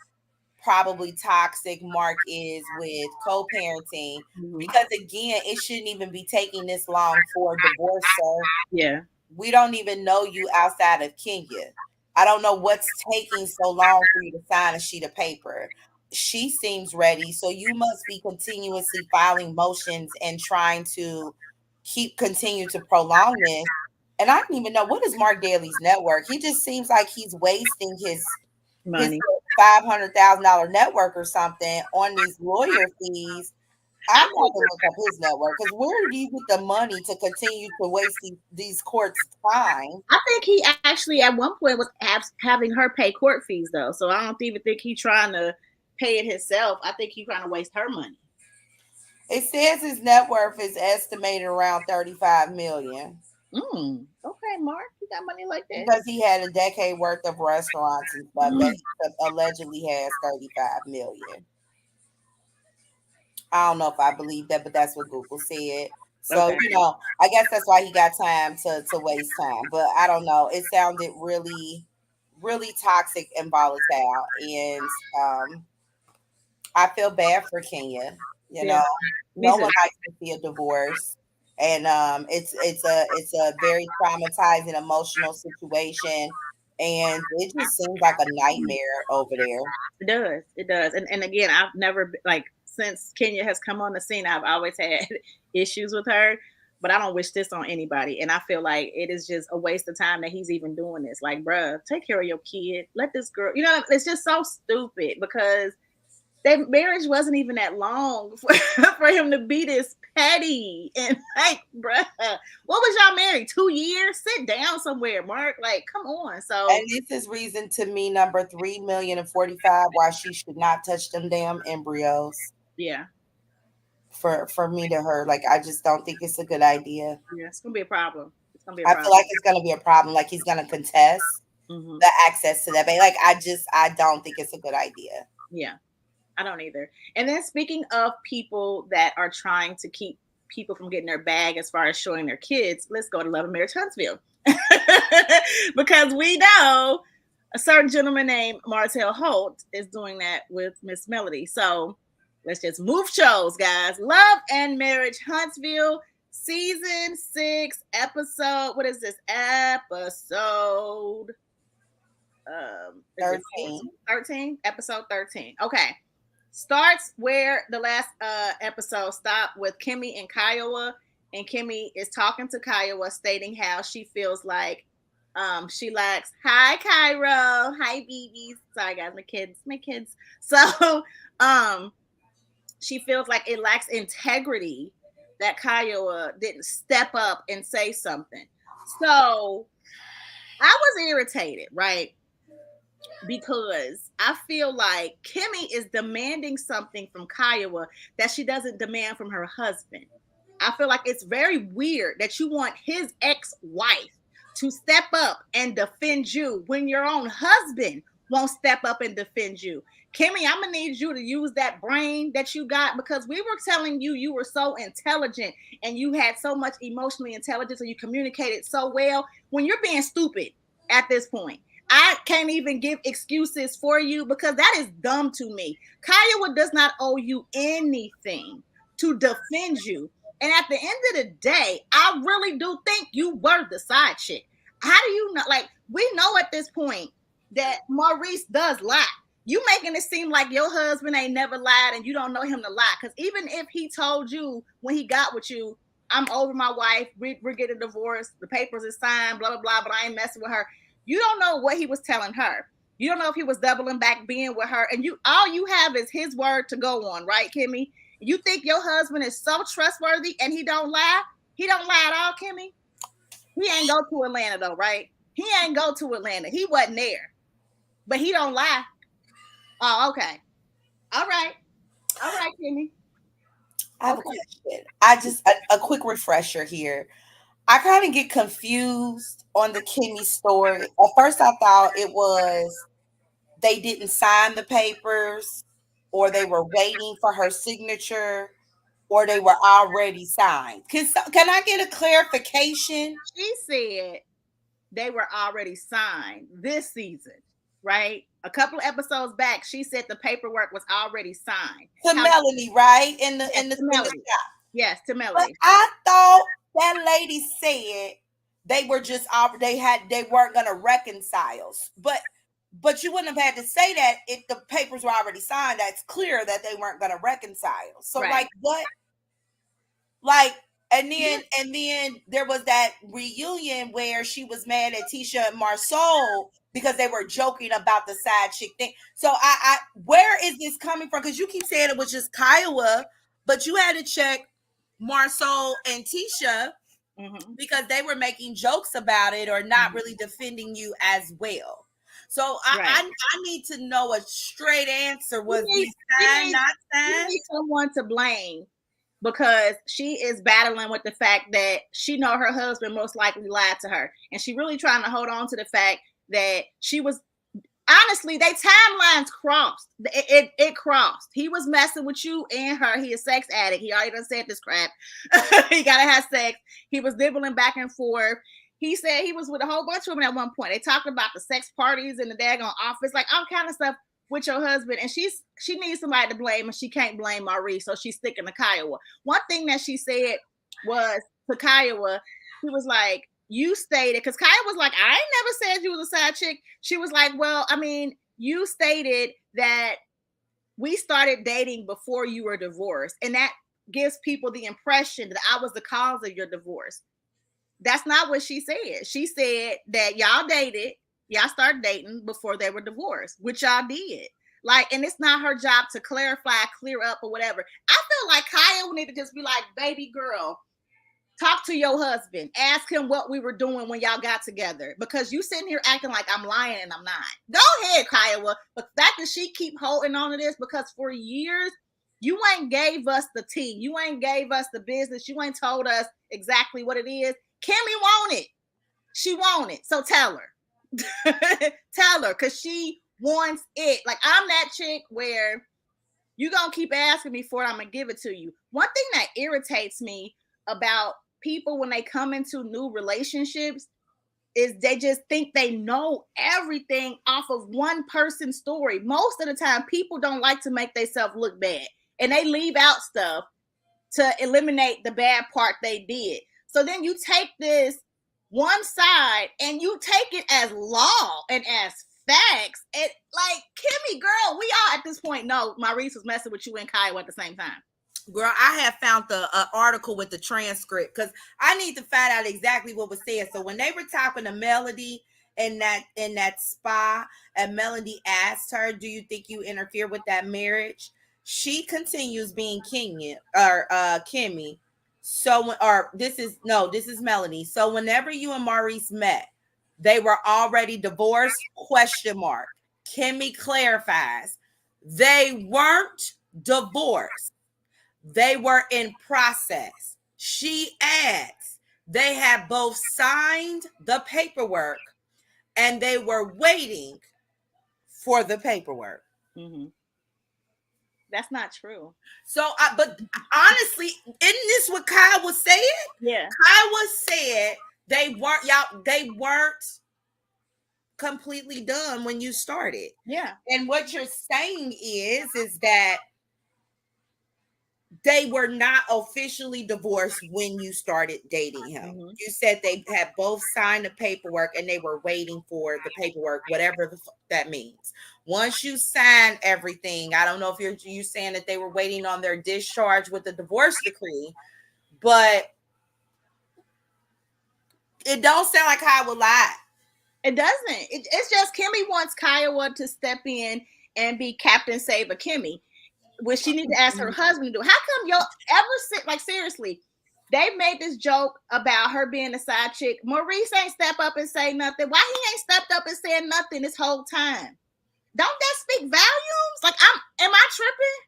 probably toxic Mark is with co-parenting, because again, it shouldn't even be taking this long for divorce, sir. Yeah. We don't even know you outside of Kenya. I don't know what's taking so long for you to sign a sheet of paper. She seems ready, so you must be continuously filing motions and trying to continue to prolong this. And I don't even know, what is Mark Daly's network? He just seems like he's wasting his money. $500,000 network or something on these lawyer fees. I'm going to look up his network, because where do you get the money to continue to waste these courts' time? I think he actually at one point was having her pay court fees though, so I don't even think he's trying to pay it himself. I think he's trying to waste her money. It says his net worth is estimated around $35 million. Okay, Mark, you got money like that? Because he had a decade worth of restaurants and stuff that he allegedly has $35 million. I don't know if I believe that, but that's what Google said. So, I guess that's why he got time to waste time. But I don't know. It sounded really, really toxic and volatile. And I feel bad for Kenya. You Yeah, know, me no too. one likes to see a divorce, and it's a very traumatizing emotional situation, and it just seems like a nightmare over there. It does. It does. And again, I've never like since Kenya has come on the scene, I've always had issues with her. But I don't wish this on anybody. And I feel like it is just a waste of time that he's even doing this. Like, bruh, take care of your kid. Let this girl, it's just so stupid because their marriage wasn't even that long for him to be this petty. And like, bruh, what was y'all married? 2 years? Sit down somewhere, Mark. Like, come on. And So, this is reason to me number 3,045,000 why she should not touch them damn embryos. yeah. For me to her, like I just don't think it's a good idea. Yeah, it's gonna be a problem. It's gonna be a I feel problem. like it's gonna be a problem. Like he's gonna contest Hmm. the access to that baby. Like I don't think it's a good idea. Yeah, I don't either. And then speaking of people that are trying to keep people from getting their bag as far as showing their kids, let's go to Love and Marriage Huntsville. Because we know a certain gentleman named Martell Holt is doing that with Miss Melody. So let's just move shows, guys. Love and Marriage Huntsville, season 6, episode. What is this episode? Is it 13. 13? Episode 13. Okay. Starts where the last episode stopped with Kimmy and Kiowa. And Kimmy is talking to Kiowa, stating how she feels like she lacks, hi Cairo, hi babies. Sorry guys, my kids. So she feels like it lacks integrity that Kiowa didn't step up and say something. So I was irritated, right? Because I feel like Kimmy is demanding something from Kiowa that she doesn't demand from her husband. I feel like it's very weird that you want his ex-wife to step up and defend you when your own husband won't step up and defend you. Kimmy, I'm gonna need you to use that brain that you got because we were telling you you were so intelligent and you had so much emotional intelligence and you communicated so well when you're being stupid at this point. I can't even give excuses for you because that is dumb to me. Kiowa does not owe you anything to defend you. And at the end of the day, I really do think you were the side chick. How do you know? Like, we know at this point that Maurice does lie. You making it seem like your husband ain't never lied and you don't know him to lie. Because even if he told you when he got with you, I'm over my wife, we're getting divorced, the papers is signed, blah, blah, blah, but I ain't messing with her. You don't know what he was telling her. You don't know if he was doubling back being with her. And all you have is his word to go on, right, Kimmy? You think your husband is so trustworthy and he don't lie? He don't lie at all, Kimmy? He ain't go to Atlanta though, right? He ain't go to Atlanta. He wasn't there. But he don't lie. Oh, okay. All right. All right, Kimmy. I have a Okay. question. I just a quick refresher here. I kind of get confused on the Kimmy story. At first, I thought it was they didn't sign the papers, or they were waiting for her signature, or they were already signed. Can I get a clarification? She said they were already signed this season, right? A couple of episodes back, she said the paperwork was already signed. To Melanie, right? Yes, to In the Melody. shop. Yes, to But Melody. I thought that lady said they were just they weren't gonna reconcile. But you wouldn't have had to say that if the papers were already signed. That's clear that they weren't gonna reconcile. So Right. like what? Like and Yeah. then there was that reunion where she was mad at Tisha and Marsau because they were joking about the side chick thing. So I where is this coming from? Because you keep saying it was just Kiowa, but you had to check Marsau and Tisha Mm-hmm. because they were making jokes about it or not Mm-hmm. really defending you as well. So Right. I need to know a straight answer. Was You need, these you signed, need, not you signed? need someone to blame because she is battling with the fact that she know her husband most likely lied to her, and she really trying to hold on to the fact that she was honestly, they timelines crossed. It crossed. He was messing with you and her. He a sex addict. He already done said this crap. He gotta have sex. He was dibbling back and forth. He said he was with a whole bunch of women at one point. They talked about the sex parties in the daggone office, like all kind of stuff. with your husband, and she needs somebody to blame, and she can't blame Maurice, so she's sticking to Kiowa. One thing that she said was to Kiowa, he was like, you stated, because Kiowa was like, I ain't never said you was a side chick. She was like, well, I mean, you stated that we started dating before you were divorced, and that gives people the impression that I was the cause of your divorce. That's not what she said. She said that y'all started dating before they were divorced, which y'all did. Like, and it's not her job to clarify, clear up, or whatever. I feel like Kaya would need to just be like, baby girl, talk to your husband. Ask him what we were doing when y'all got together. Because you sitting here acting like I'm lying and I'm not. Go ahead, Kiowa. But the fact that she keep holding on to this, because for years, you ain't gave us the tea. You ain't gave us the business. You ain't told us exactly what it is. Kimmy want it. She want it. So tell her. Tell her, because she wants it. Like, I'm that chick where you gonna keep asking me for it, I'm gonna give it to you. One thing that irritates me about people when they come into new relationships is they just think they know everything off of one person's story. Most of the time, people don't like to make themselves look bad, and they leave out stuff to eliminate the bad part they did. So then you take this one side and you take it as law and as facts. And like, Kimmy, girl, we all at this point know Maurice was messing with you and Kyle at the same time. Girl, I have found the article with the transcript, because I need to find out exactly what was said. So when they were talking to Melody in that spa, and Melody asked her, do you think you interfere with that marriage? She continues being Kimmy. So, this is Melody. So whenever you and Maurice met, they were already divorced? ? Kimmy clarifies, they weren't divorced. They were in process. She adds, they had both signed the paperwork and they were waiting for the paperwork. Mm-hmm. That's not true. So, but honestly, isn't this what Kyle was saying? Yeah. Kyle was said they weren't completely done when you started. Yeah. And what you're saying is that they were not officially divorced when you started dating him. Mm-hmm. You said they had both signed the paperwork and they were waiting for the paperwork, whatever that means. Once you sign everything, I don't know if you're saying that they were waiting on their discharge with the divorce decree, but it don't sound like Kyle would lie. It doesn't. It's just Kimmy wants Kiowa to step in and be Captain Saber Kimmy, which she needs to ask her husband to do. How come y'all ever seriously, they made this joke about her being a side chick. Maurice ain't step up and say nothing. Why he ain't stepped up and said nothing this whole time? Don't that speak volumes? Like, am I tripping?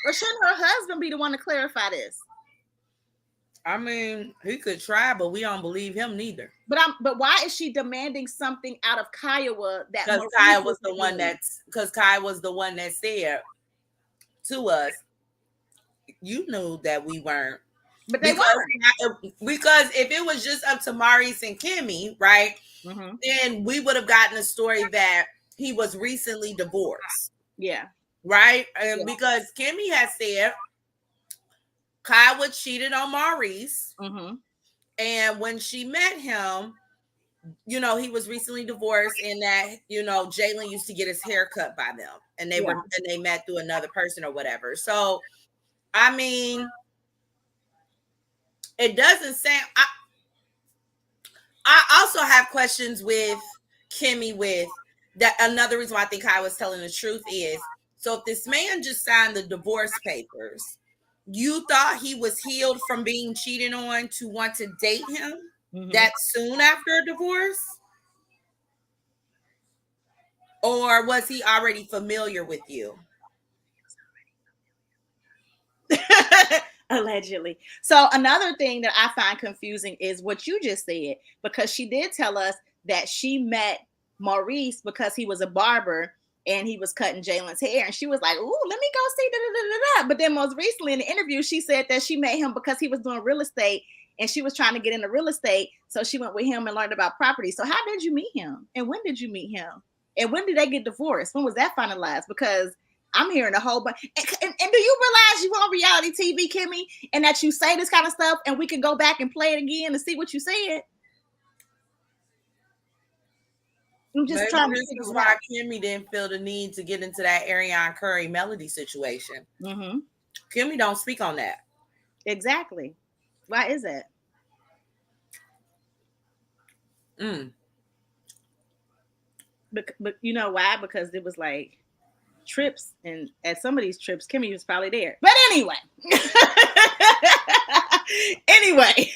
Or shouldn't her husband be the one to clarify this? I mean, he could try, but we don't believe him neither. But why is she demanding something out of Kiowa that because Kai was the one that said to us, you knew that we weren't. But they weren't. Because if it was just up to Maurice and Kimmy, right, then we would have gotten a story that he was recently divorced. Yeah. Right? And because Kimmy has said Kyle cheated on Maurice. And when she met him, you know, he was recently divorced, and that, you know, Jalen used to get his hair cut by them, and they met through another person or whatever. So, I mean, it doesn't sound. I also have questions with Kimmy with that. Another reason why I think I was telling the truth is, so if this man just signed the divorce papers, you thought he was healed from being cheated on to want to date him that soon after a divorce? Or was he already familiar with you? Allegedly. So another thing that I find confusing is what you just said, because she did tell us that she met Maurice because he was a barber and he was cutting Jalen's hair. And she was like, ooh, let me go see da-da-da-da-da. But then most recently in the interview, she said that she met him because he was doing real estate and she was trying to get into real estate. So she went with him and learned about property. So how did you meet him? And when did you meet him? And when did they get divorced? When was that finalized? Because I'm hearing a whole bunch. And do you realize you on reality TV, Kimmy, and that you say this kind of stuff, and we can go back and play it again and see what you said? I'm just Maybe trying to this figure is it why out. Kimmy didn't feel the need to get into that Ariana Curry Melody situation. Mm-hmm. Kimmy don't speak on that. Exactly. Why is that? But you know why? Because it was like trips, and at some of these trips, Kimmy was probably there. But anyway, anyway,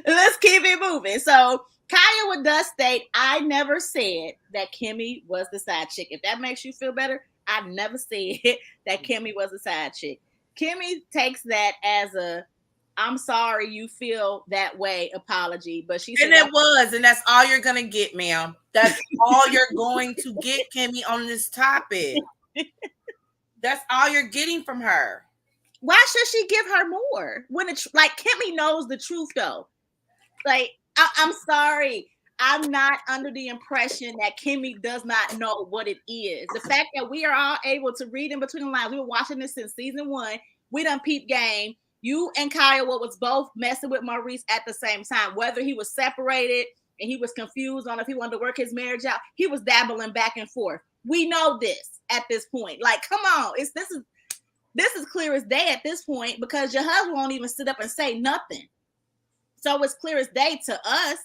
let's keep it moving. So Kaya does state, I never said that Kimmy was the side chick. If that makes you feel better, I never said that Kimmy was the side chick. Kimmy takes that as a I'm sorry you feel that way apology, but she said And it was, and that's all you're gonna get, ma'am. That's all you're going to get, Kimmy, on this topic. That's all you're getting from her. Why should she give her more when it's like Kimmy knows the truth though? Like I'm sorry, I'm not under the impression that Kimmy does not know what it is. The fact that we are all able to read in between the lines, we were watching this since season 1. We done peep game. You and Kyle was both messing with Maurice at the same time, whether he was separated and he was confused on if he wanted to work his marriage out. He was dabbling back and forth. We know this at this point. Like, come on, this is clear as day at this point because your husband won't even sit up and say nothing. So it's clear as day to us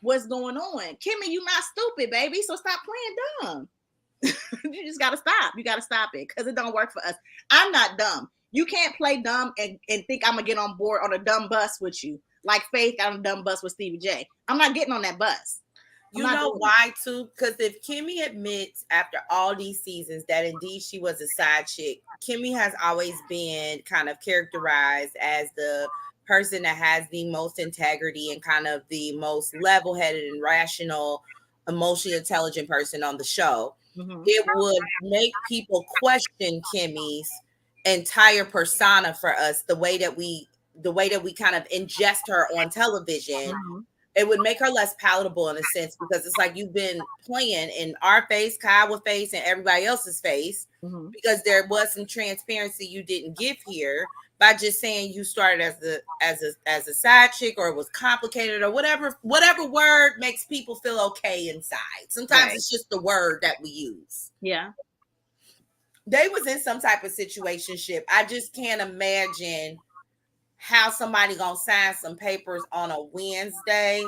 what's going on. Kimmy, you not stupid, baby. So stop playing dumb. You just gotta stop. You gotta stop it because it don't work for us. I'm not dumb. You can't play dumb and think I'm gonna get on board on a dumb bus with you. Like Faith got on a dumb bus with Stevie J. I'm not getting on that bus. You know why too? Because if Kimmy admits after all these seasons that indeed she was a side chick, Kimmy has always been kind of characterized as the person that has the most integrity and kind of the most level-headed and rational, emotionally intelligent person on the show. Mm-hmm. It would make people question Kimmy's entire persona for us, the way that we kind of ingest her on television. Mm-hmm. It would make her less palatable in a sense because it's like you've been playing in our face, Kyle face, and everybody else's face Mm-hmm. because there was some transparency you didn't give here by just saying you started as a side chick or it was complicated or whatever word makes people feel okay inside. Sometimes It's just the word that we use. Yeah. They was in some type of situationship. I just can't imagine how somebody gonna sign some papers on a Wednesday.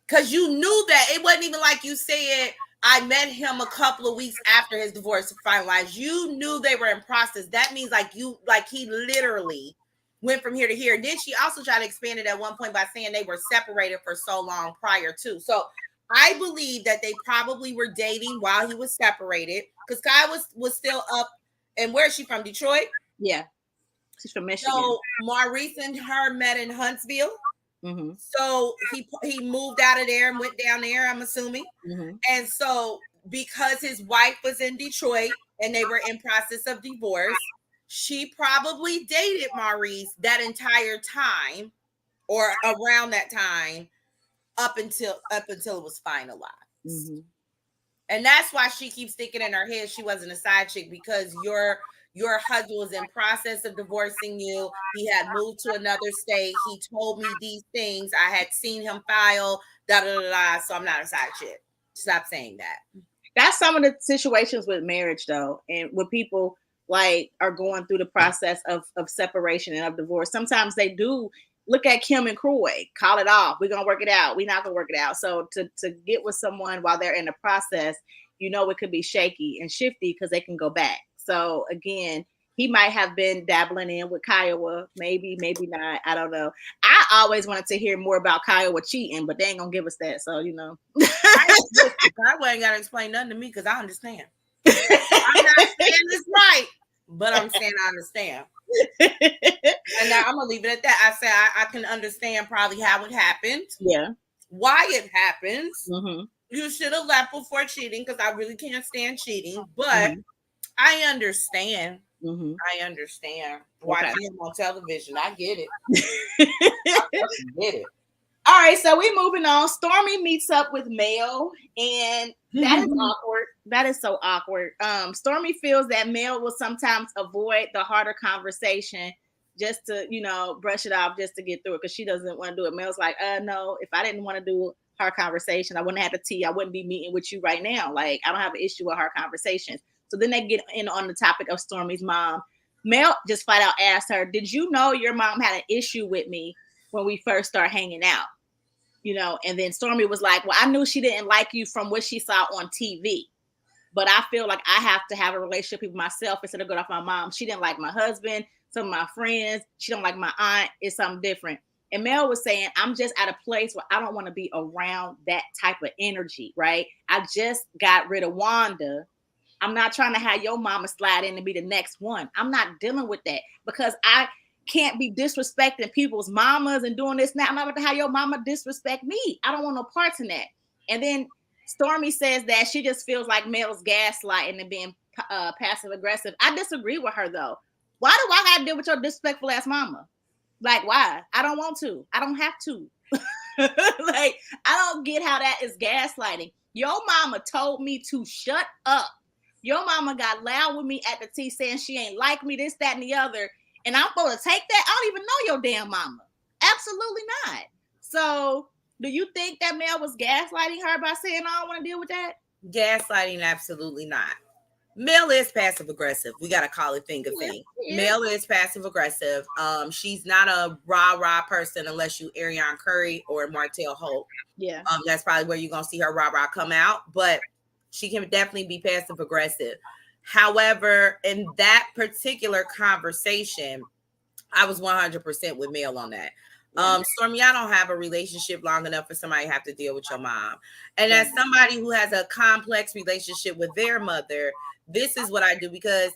Cause you knew that it wasn't even like you said, I met him a couple of weeks after his divorce finalized. You knew they were in process. That means like he literally went from here to here. And then she also tried to expand it at one point by saying they were separated for so long prior to. So I believe that they probably were dating while he was separated. Because Kai was still up. And where is she from? Detroit? Yeah. She's from Michigan. So Maurice and her met in Huntsville. Mm-hmm. So he moved out of there and went down there, I'm assuming. Mm-hmm. And so because his wife was in Detroit and they were in process of divorce, she probably dated Maurice that entire time or around that time up until it was finalized. Mm-hmm. And that's why she keeps thinking in her head she wasn't a side chick because your husband was in process of divorcing you. He had moved to another state. He told me these things. I had seen him file, so I'm not a side chick. Stop saying that. That's some of the situations with marriage, though, and when people like are going through the process of separation and of divorce. Sometimes they do look at Kim and Croy, call it off. We're gonna work it out. We're not gonna work it out. So to get with someone while they're in the process, it could be shaky and shifty because they can go back. So again, he might have been dabbling in with Kiowa, maybe not. I don't know. I always wanted to hear more about Kiowa cheating, but they ain't gonna give us that. So Kiowa ain't gotta explain nothing to me because I understand. I'm not saying this right, but I'm saying I understand. And now I'm gonna leave it at that. I say I can understand probably how it happened. Yeah. Why it happens. Mm-hmm. You should have left before cheating because I really can't stand cheating, but I understand. Mm-hmm. I understand watching him on television. I get it. I get it. All right, so we moving on. Stormy meets up with Mel, and that is awkward. That is so awkward. Stormy feels that Mel will sometimes avoid the harder conversation just to, brush it off, just to get through it, because she doesn't want to do it. Mel's like, no, if I didn't want to do hard conversation, I wouldn't have the tea. I wouldn't be meeting with you right now. Like, I don't have an issue with hard conversations. So then they get in on the topic of Stormy's mom. Mel just flat out asked her, did you know your mom had an issue with me when we first started hanging out? And then Stormy was like, well, I knew she didn't like you from what she saw on TV, but I feel like I have to have a relationship with myself instead of going off my mom. She didn't like my husband, some of my friends. She don't like my aunt. It's something different. And Mel was saying, I'm just at a place where I don't want to be around that type of energy, right? I just got rid of Wanda. I'm not trying to have your mama slide in and be the next one. I'm not dealing with that because I can't be disrespecting people's mamas and doing this now. I'm not about to have your mama disrespect me. I don't want no parts in that. And then Stormy says that she just feels like Mel's gaslighting and being passive aggressive. I disagree with her though. Why do I gotta deal with your disrespectful ass mama? Like, why? I don't want to. I don't have to. Like, I don't get how that is gaslighting. Your mama told me to shut up. Your mama got loud with me at the tea saying she ain't like me, this, that, and the other. And I'm supposed to take that? I don't even know your damn mama. Absolutely not. So do you think that Mel was gaslighting her by saying, I don't want to deal with that? Gaslighting, absolutely not. Mel is passive aggressive. We gotta call it thing. Mel is passive aggressive. She's not a rah person unless you Ariana Curry or Martell Holt. Yeah. That's probably where you're gonna see her rah come out. But she can definitely be passive aggressive. However, in that particular conversation, I was 100% with Mel on that. Stormy, I don't have a relationship long enough for somebody to have to deal with your mom. And as somebody who has a complex relationship with their mother, this is what I do because,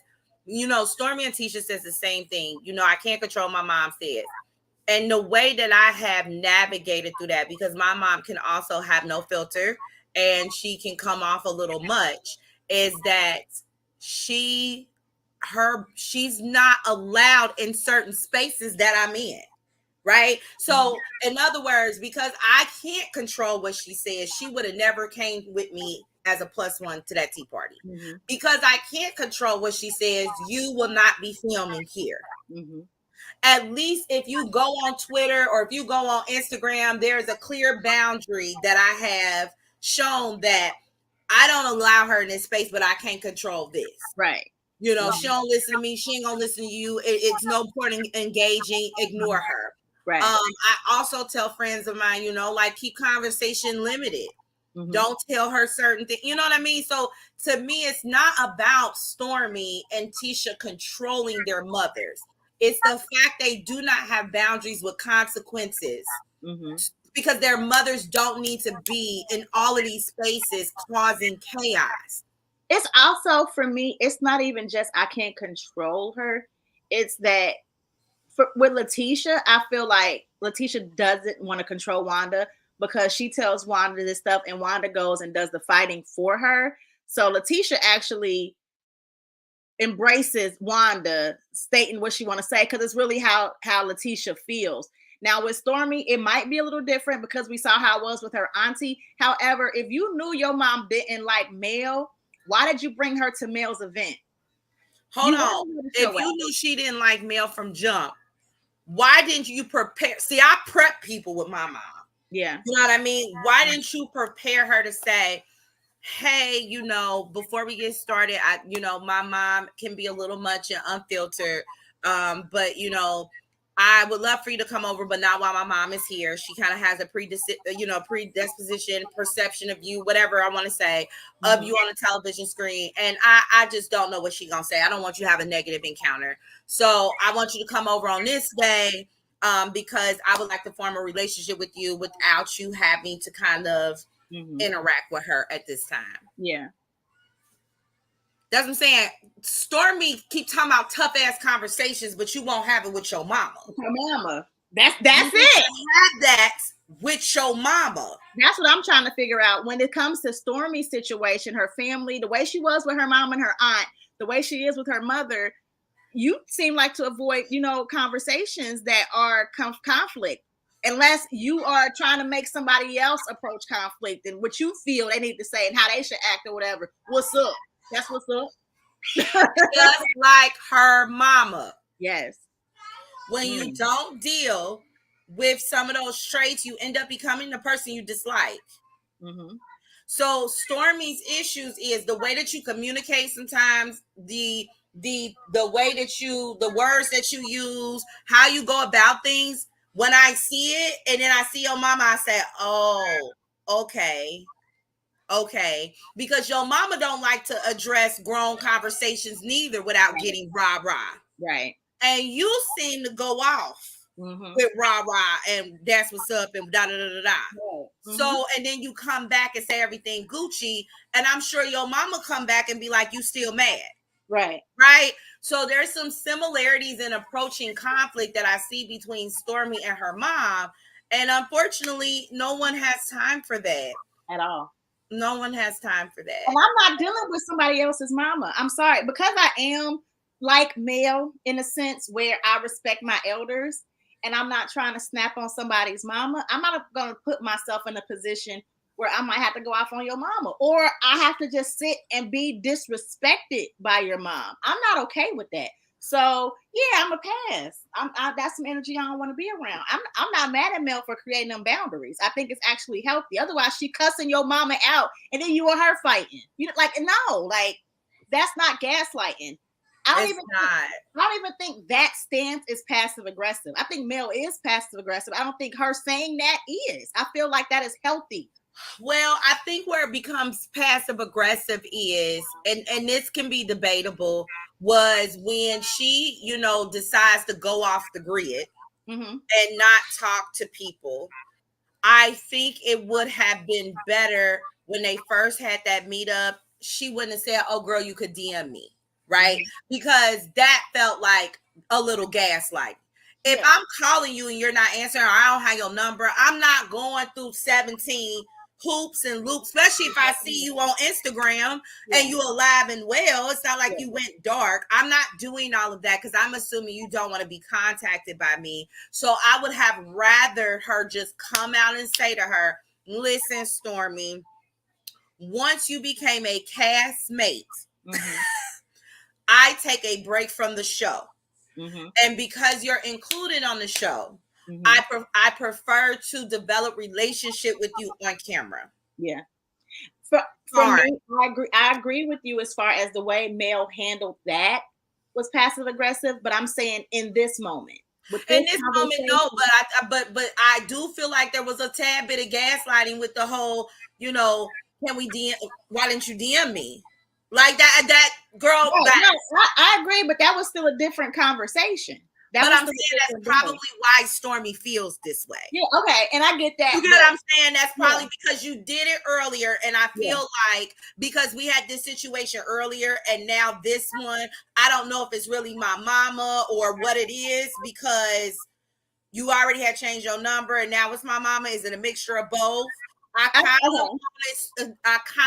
Stormy and Tisha says the same thing. I can't control my mom says. And the way that I have navigated through that, because my mom can also have no filter and she can come off a little much, is that she's not allowed in certain spaces that I'm in. Right. So in other words, because I can't control what she says, she would have never came with me as a +1 to that tea party. Because I can't control what she says, you will not be filming here. At least if you go on Twitter or if you go on Instagram, there's a clear boundary that I have shown that I don't allow her in this space, but I can't control this. Right. She don't listen to me. She ain't gonna listen to you. It's no point in engaging. Ignore her. Right. I also tell friends of mine, keep conversation limited. Don't tell her certain things. You know what I mean? So to me, it's not about Stormy and Tisha controlling their mothers. It's the fact they do not have boundaries with consequences. Because their mothers don't need to be in all of these spaces causing chaos. It's also, for me, it's not even just I can't control her. It's that with Letitia, I feel like Letitia doesn't want to control Wanda because she tells Wanda this stuff and Wanda goes and does the fighting for her. So Letitia actually embraces Wanda stating what she want to say because it's really how Letitia feels. Now with Stormy, it might be a little different because we saw how it was with her auntie. However, if you knew your mom didn't like Mel, why did you bring her to Mel's event? Hold on. If you knew she didn't like Mel from jump, why didn't you prepare? See, I prep people with my mom. Yeah. You know what I mean? Why didn't you prepare her to say, hey, before we get started, my mom can be a little much and unfiltered. But, I would love for you to come over, but not while my mom is here. She kind of has a predisposition, perception of you, whatever I want to say, of you on the television screen. And I just don't know what she's going to say. I don't want you to have a negative encounter. So I want you to come over on this day because I would like to form a relationship with you without you having to kind of interact with her at this time. Yeah. That's what I'm saying. Stormy keep talking about tough ass conversations, but you won't have it with your mama. Her mama. That's it. Have that with your mama. That's what I'm trying to figure out. When it comes to Stormy's situation, her family, the way she was with her mom and her aunt, the way she is with her mother, you seem like to avoid, conversations that are conflict. unless you are trying to make somebody else approach conflict and what you feel they need to say and how they should act or whatever. What's up? That's what's up. Just like her mama. Yes. When you don't deal with some of those traits, you end up becoming the person you dislike. So Stormy's issues is the way that you communicate sometimes, the way that the words that you use, how you go about things. When I see it and then I see your mama, I say, oh, okay. Because your mama don't like to address grown conversations neither without getting rah-rah. Right. And you seem to go off with rah-rah and that's what's up and da-da-da-da-da. So, and then you come back and say everything Gucci, and I'm sure your mama come back and be like, you still mad. Right. So there's some similarities in approaching conflict that I see between Stormy and her mom. And unfortunately, no one has time for that. At all. No one has time for that. And I'm not dealing with somebody else's mama. I'm sorry. Because I am like Mel in a sense where I respect my elders and I'm not trying to snap on somebody's mama, I'm not going to put myself in a position where I might have to go off on your mama, or I have to just sit and be disrespected by your mom. I'm not okay with that. So yeah, I'm a pass. That's some energy I don't want to be around. I'm not mad at Mel for creating them boundaries. I think it's actually healthy. Otherwise, she cussing your mama out, and then you and her fighting. You know, that's not gaslighting. I don't even think that stance is passive aggressive. I think Mel is passive aggressive. I don't think her saying that is. I feel like that is healthy. Well, I think where it becomes passive aggressive is, and this can be debatable, was when she, decides to go off the grid and not talk to people. I think it would have been better when they first had that meetup. She wouldn't have said, oh, girl, you could DM me, right? Because that felt like a little gaslight. If I'm calling you and you're not answering, or I don't have your number, I'm not going through 17 hoops and loops, especially if I see you on Instagram and you alive and well. It's not like you went dark. I'm not doing all of that because I'm assuming you don't want to be contacted by me. So I would have rather her just come out and say to her, listen, Stormy, once you became a castmate, I take a break from the show. And because you're included on the show, I prefer to develop relationship with you on camera. Yeah. For me, I agree with you as far as the way Mel handled that was passive aggressive, but I'm saying in this moment. In this moment, no, but I do feel like there was a tad bit of gaslighting with the whole, can we DM? Why didn't you DM me? Like that girl. I agree, but that was still a different conversation. But I'm saying that's probably why Stormy feels this way. Yeah, okay, and I get that. You get what I'm saying? That's probably because you did it earlier, and I feel like because we had this situation earlier, and now this one, I don't know if it's really my mama or what it is, because you already had changed your number, and now it's my mama. Is it a mixture of both? I kind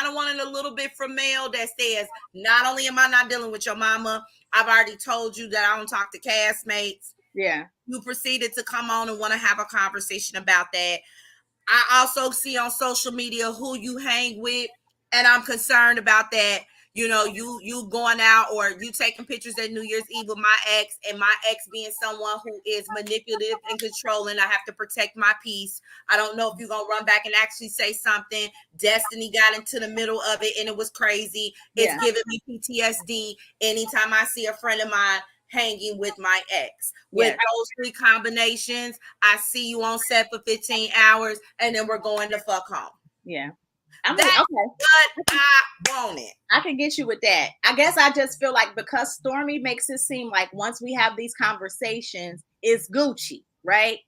of wanted a little bit from Mel that says, not only am I not dealing with your mama, I've already told you that I don't talk to castmates. Yeah. You proceeded to come on and want to have a conversation about that. I also see on social media who you hang with, and I'm concerned about that. You going out or you taking pictures at New Year's Eve with my ex, and my ex being someone who is manipulative and controlling. I have to protect my peace. I don't know if you're going to run back and actually say something. Destiny got into the middle of it and it was crazy. It's giving me PTSD anytime I see a friend of mine hanging with my ex. With those three combinations, I see you on set for 15 hours and then we're going to fuck home. Yeah. That's what I wanted. I can get you with that. I guess I just feel like because Stormy makes it seem like once we have these conversations, it's Gucci, right?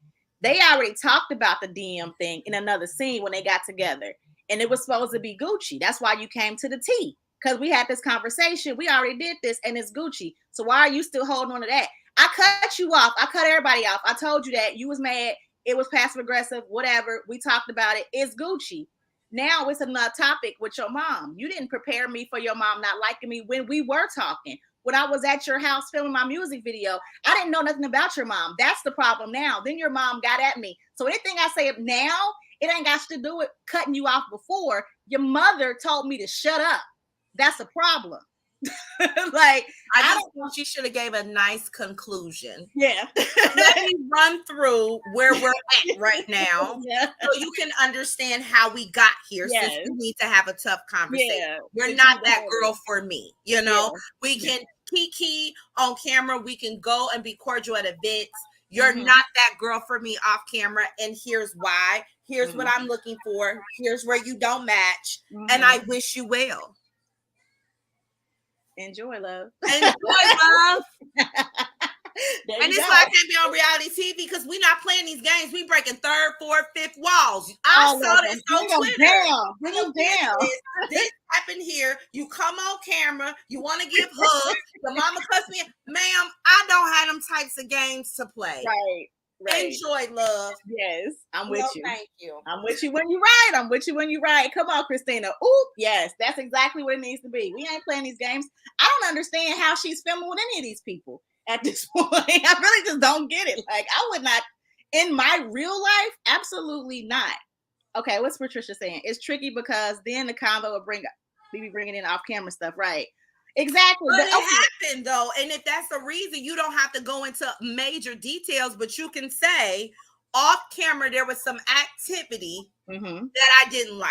They already talked about the DM thing in another scene when they got together, and it was supposed to be Gucci. That's why you came to the tea, because we had this conversation. We already did this, and it's Gucci. So why are you still holding on to that? I cut you off. I cut everybody off. I told you that. You was mad. It was passive aggressive, whatever. We talked about it. It's Gucci. Now it's another topic with your mom. You didn't prepare me for your mom not liking me when we were talking. when I was at your house filming my music video. I didn't know nothing about your mom. That's the problem now. Then your mom got at me. So anything I say now, it ain't got to do with cutting you off before. Your mother told me to shut up. That's a problem. Like, I just think she should have gave a nice conclusion. Yeah. Let me run through where we're at right now, so you can understand how we got here. Since we need to have a tough conversation. We're not that girl for me. You know, we can kiki on camera. We can go and be cordial at events. You're not that girl for me off camera, and here's why. Here's what I'm looking for. Here's where you don't match, and I wish you well. Enjoy, love. Enjoy, love. And it's why I can't be on reality TV, because we're not playing these games. We breaking 3rd, 4th, 5th walls. I saw this on Twitter. Bring them down. This happened here. You come on camera. You want to give hugs. Your mama cuss me. Ma'am, I don't have them types of games to play. Right. Enjoy, love. Yes, I'm with you. Thank you. I'm with you when you're right. I'm with you when you're right. Come on, Christina. Ooh, yes, that's exactly what it needs to be. We ain't playing these games. I don't understand how she's filming with any of these people at this point. I really just don't get it. Like, I would not, in my real life, absolutely not. Okay, what's Patricia saying? It's tricky because then the convo will be bringing in off-camera stuff, right? Exactly. But it happened though. And if that's the reason, you don't have to go into major details, but you can say off camera, there was some activity that I didn't like.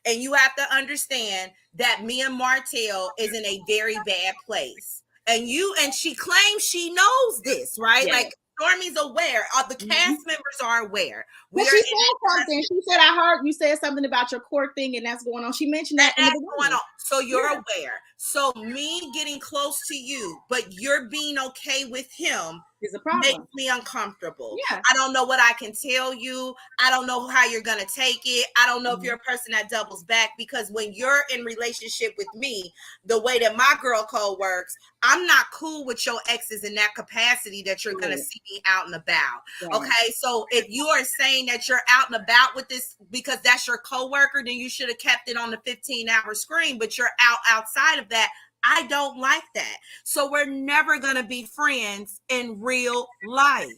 And you have to understand that me and Martell is in a very bad place. And she claims she knows this, right? Yes. Like, Stormy's aware. The cast members are aware. Well, she said something. She said, I heard you said something about your court thing, and that's going on. She mentioned that. That's going on. So you're aware. So me getting close to you, but you're being okay with him, is a problem. Makes me uncomfortable. Yeah. I don't know what I can tell you. I don't know how you're going to take it. I don't know if you're a person that doubles back, because when you're in relationship with me, the way that my girl code works, I'm not cool with your exes in that capacity that you're going to see me out and about. Yeah. Okay. So if you are saying that you're out and about with this because that's your coworker, then you should have kept it on the 15-hour screen, but you're outside of that. I don't like that. So we're never going to be friends in real life.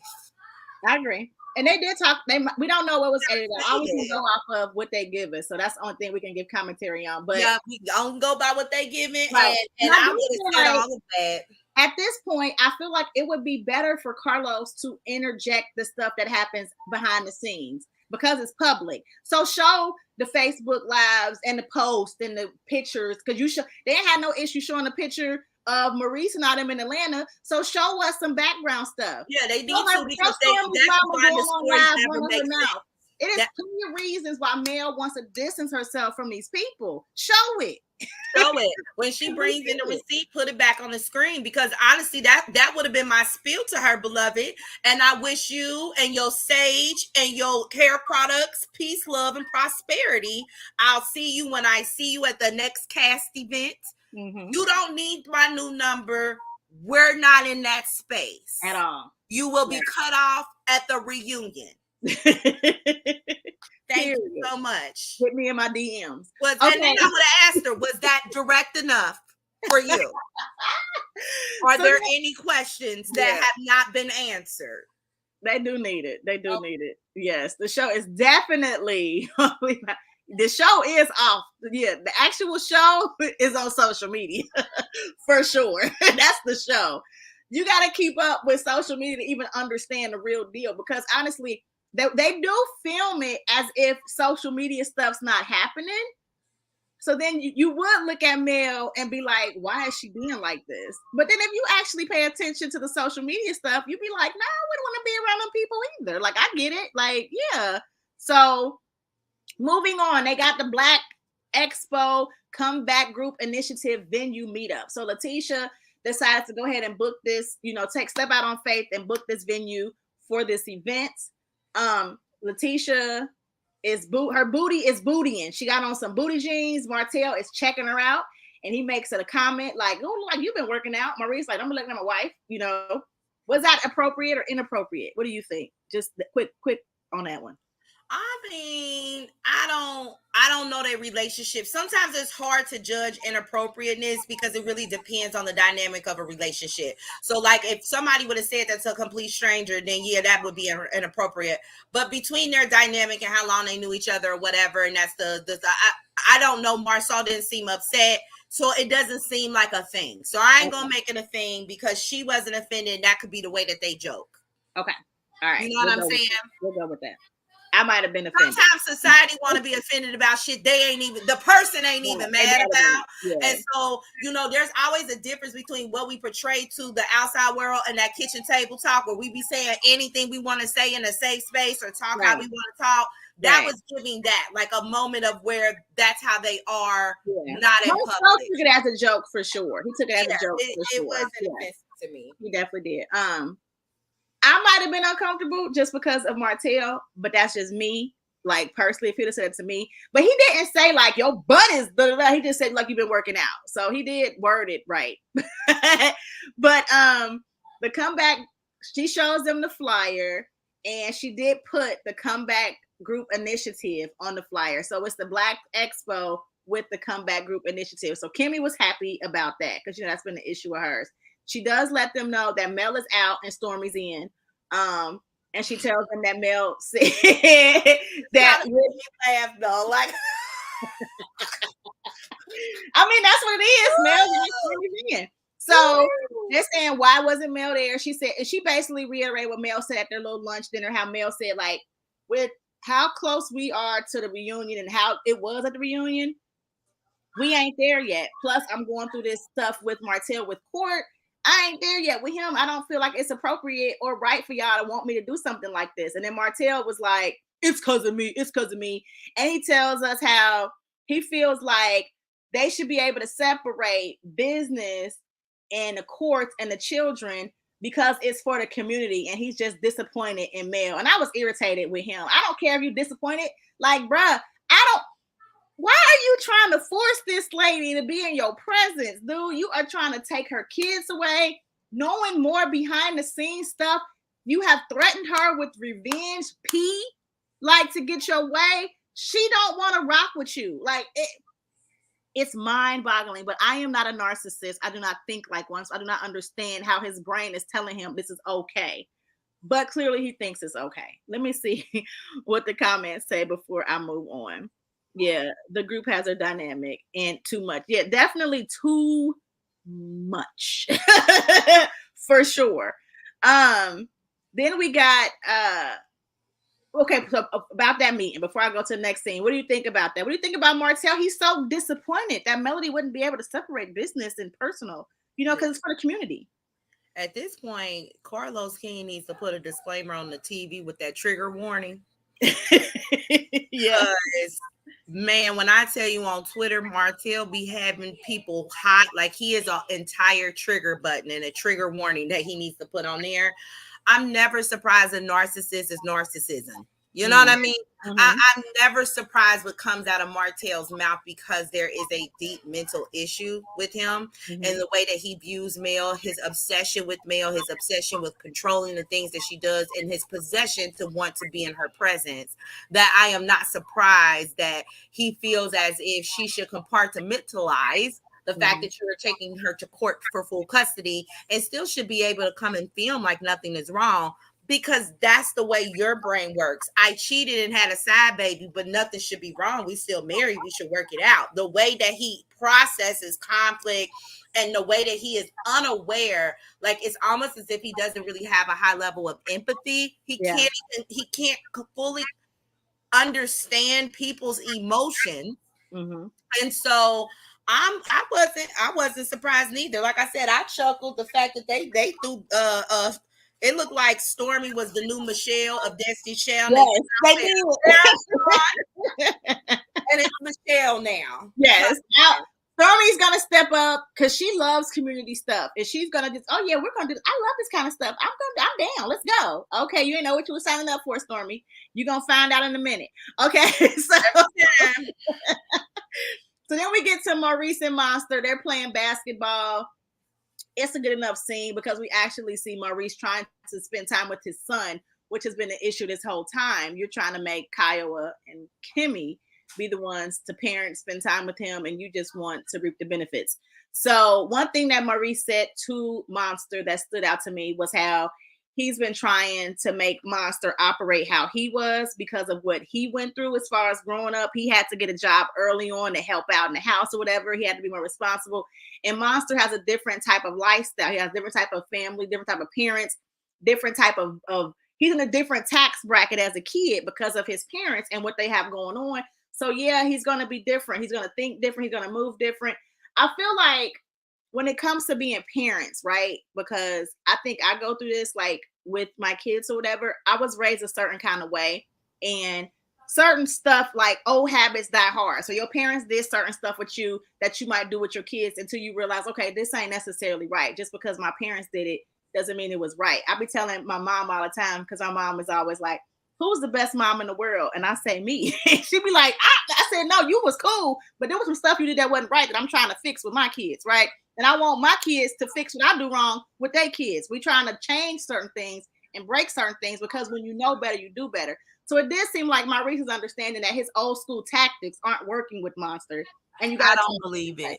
I agree. And they did talk. We don't know what was edited out. We can go off of what they give us. So that's the only thing we can give commentary on. But yeah, we don't go by what they give it. Right. And I would have said all of that. At this point, I feel like it would be better for Carlos to interject the stuff that happens behind the scenes, because it's public. So show the Facebook lives and the posts and the pictures, because they ain't had no issue showing a picture of Maurice and all them in Atlanta. So show us some background stuff. Yeah, they need to, because that's why the stories never make sense. It is plenty of reasons why Mel wants to distance herself from these people. Show it. Show it. When she brings in the receipt, put it back on the screen, because honestly, that would have been my spiel to her, beloved. And I wish you and your sage and your hair products peace, love, and prosperity. I'll see you when I see you at the next cast event. You don't need my new number. We're not in that space at all. You will be cut off at the reunion. Thank you so much. Hit me in my DMs. And then I would have asked her, was that direct enough for you? Are there any questions that have not been answered? They do need it. They do need it. Yes, the show is definitely, the show is off. Yeah, the actual show is on social media for sure. That's the show. You got to keep up with social media to even understand the real deal, because honestly, they do film it as if social media stuff's not happening. So then you would look at Mel and be like, why is she being like this? But then if you actually pay attention to the social media stuff, you'd be like, no, I wouldn't want to be around them people either. Like, I get it. Like, yeah. So moving on, they got the Black Expo Comeback Group Initiative venue meetup. So Letitia decided to go ahead and book this, take step out on faith and book this venue for this event. Letitia her booty is bootying. She got on some booty jeans. Martell is checking her out, and he makes it a comment like, "Oh, like you've been working out." Maurice like, "I'm looking at my wife." Was that appropriate or inappropriate? What do you think? Just quick on that one. I mean, I don't know their relationship. Sometimes it's hard to judge inappropriateness because it really depends on the dynamic of a relationship. So like if somebody would have said that to a complete stranger, then yeah, that would be inappropriate. But between their dynamic and how long they knew each other or whatever, and that's I don't know. Marsau didn't seem upset. So it doesn't seem like a thing. So I ain't gonna make it a thing because she wasn't offended. That could be the way that they joke. Okay. All right. You know what I'm saying? We'll go with that. I might have been offended. Sometimes society want to be offended about shit they ain't even, the person ain't even mad about. Yeah. And so, you know, there's always a difference between what we portray to the outside world and that kitchen table talk where we be saying anything we want to say in a safe space or talk how we want to talk. That was giving that, like a moment of where that's how they are, not in public. He took it as a joke for sure. He took it as a joke for sure. It wasn't offensive to me. He definitely did. I might have been uncomfortable just because of Martell, but that's just me. Like personally, if he'd have said it to me, but he didn't say like your butt is blah, blah, blah. He just said like you've been working out. So he did word it right. But the comeback, she shows them the flyer, and she did put the comeback group initiative on the flyer. So it's the Black Expo with the comeback group initiative. So Kimmy was happy about that because you know that's been an issue of hers. She does let them know that Mel is out and Stormy's in. And she tells them that Mel said that laugh though. Like I mean, that's what it is. Mel and Stormy's in. So they're saying why wasn't Mel there? She said she basically reiterated what Mel said at their little lunch dinner, how Mel said, like, with how close we are to the reunion and how it was at the reunion, we ain't there yet. Plus, I'm going through this stuff with Martell with court. I ain't there yet with him. I don't feel like it's appropriate or right for y'all to want me to do something like this. And then Martell was like, it's because of me. It's because of me. And he tells us how he feels like they should be able to separate business and the courts and the children because it's for the community. And he's just disappointed in Mel. And I was irritated with him. I don't care if you're disappointed. Like, bruh, why are you trying to force this lady to be in your presence, dude? You are trying to take her kids away, knowing more behind the scenes stuff. You have threatened her with revenge, like to get your way. She don't want to rock with you. Like it's mind-boggling, but I am not a narcissist. I do not think like one. So I do not understand how his brain is telling him this is okay. But clearly he thinks it's okay. Let me see what the comments say before I move on. Yeah, the group has a dynamic and too much. Yeah, definitely too much for sure. Then we got okay, so about that meeting before I go to the next scene. What do you think about that? What do you think about Martell? He's so disappointed that Melody wouldn't be able to separate business and personal, you know, because it's for the community. At this point, Carlos King needs to put a disclaimer on the TV with that trigger warning. Yeah. Man, when I tell you on Twitter, Martell be having people hot, like he is an entire trigger button and a trigger warning that he needs to put on there. I'm never surprised a narcissist is narcissism. You know what I mean? Mm-hmm. I'm never surprised what comes out of Martell's mouth because there is a deep mental issue with him and the way that he views Mel, his obsession with Mel, his obsession with controlling the things that she does, and his possession to want to be in her presence. That I am not surprised that he feels as if she should compartmentalize the fact that you're taking her to court for full custody and still should be able to come and film like nothing is wrong. Because that's the way your brain works. I cheated and had a side baby, but nothing should be wrong. We still married. We should work it out. The way that he processes conflict and the way that he is unaware, like it's almost as if he doesn't really have a high level of empathy. He can't fully understand people's emotions. And so I wasn't surprised neither. Like I said, I chuckled the fact that they threw it looked like Stormy was the new Michelle of Destiny's Child. Yes, they did. And it's Michelle now. Yes. Stormy's gonna step up because she loves community stuff, and she's gonna just, oh yeah, we're gonna do. I love this kind of stuff. I'm down. Let's go. Okay, you didn't know what you were signing up for, Stormy. You're gonna find out in a minute. Okay, so so then we get to Maurice and Monster. They're playing basketball. It's a good enough scene because we actually see Maurice trying to spend time with his son, which has been an issue this whole time. You're trying to make Kiowa and Kimmy be the ones to parent, spend time with him, and you just want to reap the benefits. So one thing that Maurice said to Monster that stood out to me was how he's been trying to make Monster operate how he was because of what he went through as far as growing up. He had to get a job early on to help out in the house or whatever. He had to be more responsible. And Monster has a different type of lifestyle. He has a different type of family, different type of parents, different type of he's in a different tax bracket as a kid because of his parents and what they have going on. So yeah, he's going to be different. He's going to think different. He's going to move different. I feel like when it comes to being parents, right? Because I think I go through this like with my kids or whatever. I was raised a certain kind of way, and certain stuff like old habits die hard. So your parents did certain stuff with you that you might do with your kids until you realize, okay, this ain't necessarily right. Just because my parents did it doesn't mean it was right. I be telling my mom all the time because my mom is always like, who's the best mom in the world? And I say me. She'd be like, I said, no, you was cool, but there was some stuff you did that wasn't right that I'm trying to fix with my kids, right? And I want my kids to fix what I do wrong with their kids. We trying to change certain things and break certain things because when you know better, you do better. So it did seem like Maurice is understanding that his old school tactics aren't working with Monster. And you got I don't believe it.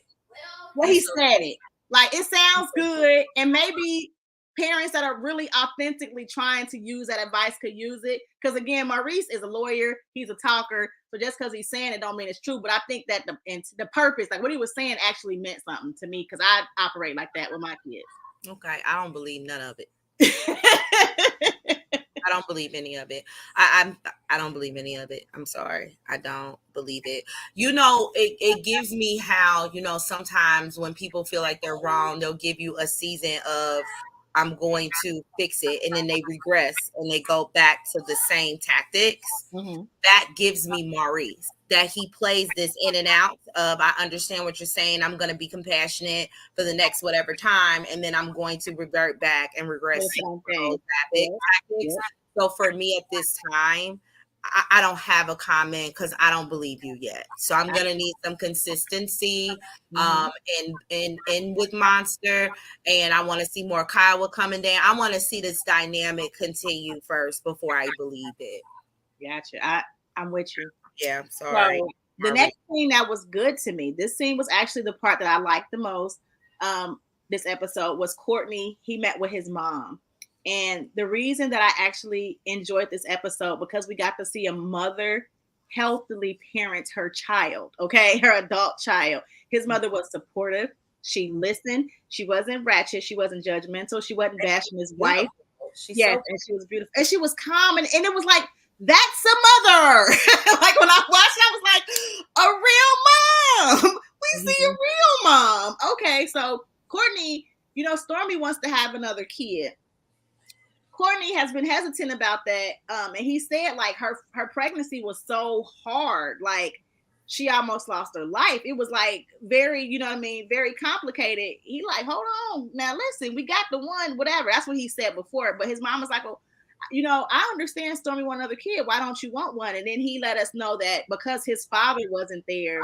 Well, he said it. Like, it sounds good. And maybe parents that are really authentically trying to use that advice could use it. Because again, Maurice is a lawyer. He's a talker. So just because he's saying it don't mean it's true. But I think that the purpose, like what he was saying actually meant something to me because I operate like that with my kids. Okay. I don't believe none of it. I don't believe any of it. I don't believe any of it. I'm sorry. I don't believe it. You know, it gives me how, you know, sometimes when people feel like they're wrong, they'll give you a season of I'm going to fix it. And then they regress and they go back to the same tactics. Mm-hmm. That gives me Maurice, that he plays this in and out of, I understand what you're saying. I'm going to be compassionate for the next whatever time. And then I'm going to revert back and regress to those tactics. So for me at this time, I don't have a comment because I don't believe you yet. So I'm gonna need some consistency, and with Monster, and I want to see more Kyle coming down. I want to see this dynamic continue first before I believe it. Gotcha. I'm with you. Yeah, sorry. So the next scene that was good to me, this scene was actually the part that I liked the most. This episode was Courtney. He met with his mom. And the reason that I actually enjoyed this episode because we got to see a mother healthily parent her child, okay, her adult child. His mother was supportive. She listened. She wasn't ratchet. She wasn't judgmental. She wasn't bashing his wife. Yes, and she was beautiful. And she was calm. And it was like, that's a mother. Like when I watched it, I was like, a real mom. We see a real mom. Okay, so Courtney, you know, Stormy wants to have another kid. Courtney has been hesitant about that. And he said like her pregnancy was so hard. Like she almost lost her life. It was like very, you know what I mean? Very complicated. He like, hold on. Now listen, we got the one, whatever. That's what he said before. But his mom was like, well, you know, I understand Stormy want another kid. Why don't you want one? And then he let us know that because his father wasn't there,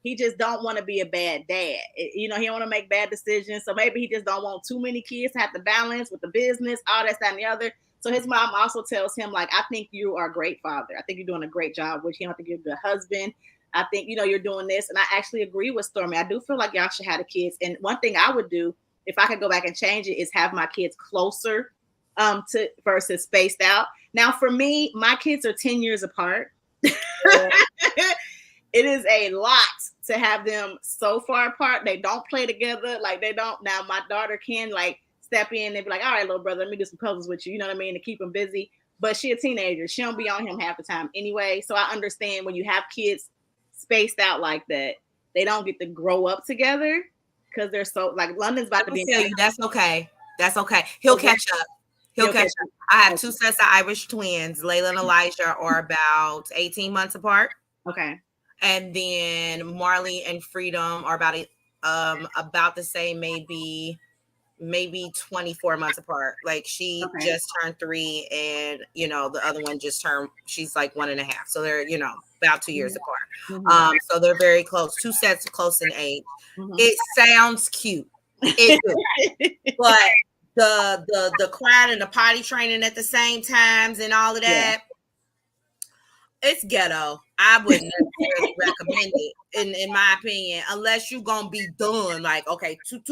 he just don't want to be a bad dad. You know, he don't want to make bad decisions. So maybe he just don't want too many kids to have to balance with the business, all that, that, and the other. So his mom also tells him, like, I think you are a great father. I think you're doing a great job with him. I think you're a good husband. I think, you know, you're doing this. And I actually agree with Stormy. I do feel like y'all should have the kids. And one thing I would do, if I could go back and change it, is have my kids closer to versus spaced out. Now, for me, my kids are 10 years apart. It is a lot to have them so far apart. They don't play together. Like they don't. Now my daughter can like step in and be like, all right, little brother, let me do some puzzles with you. You know what I mean? To keep them busy. But she a teenager. She don't be on him half the time anyway. So I understand when you have kids spaced out like that, they don't get to grow up together because they're so like London's about to be. Tell you, that's okay. That's okay. He'll catch up. He'll catch up. I have two sets of Irish twins. Layla and Elijah are about 18 months apart. Okay. And then Marley and Freedom are about the same, maybe 24 months apart. Like she just turned 3 and, you know, the other one just turned, she's like 1.5. So they're, you know, about 2 years apart. So they're very close. Two sets close in age. It sounds cute. It do. But the crying and the potty training at the same times and all of that, it's ghetto. I wouldn't necessarily recommend it, in my opinion, unless you're gonna be done. Like, okay, toot,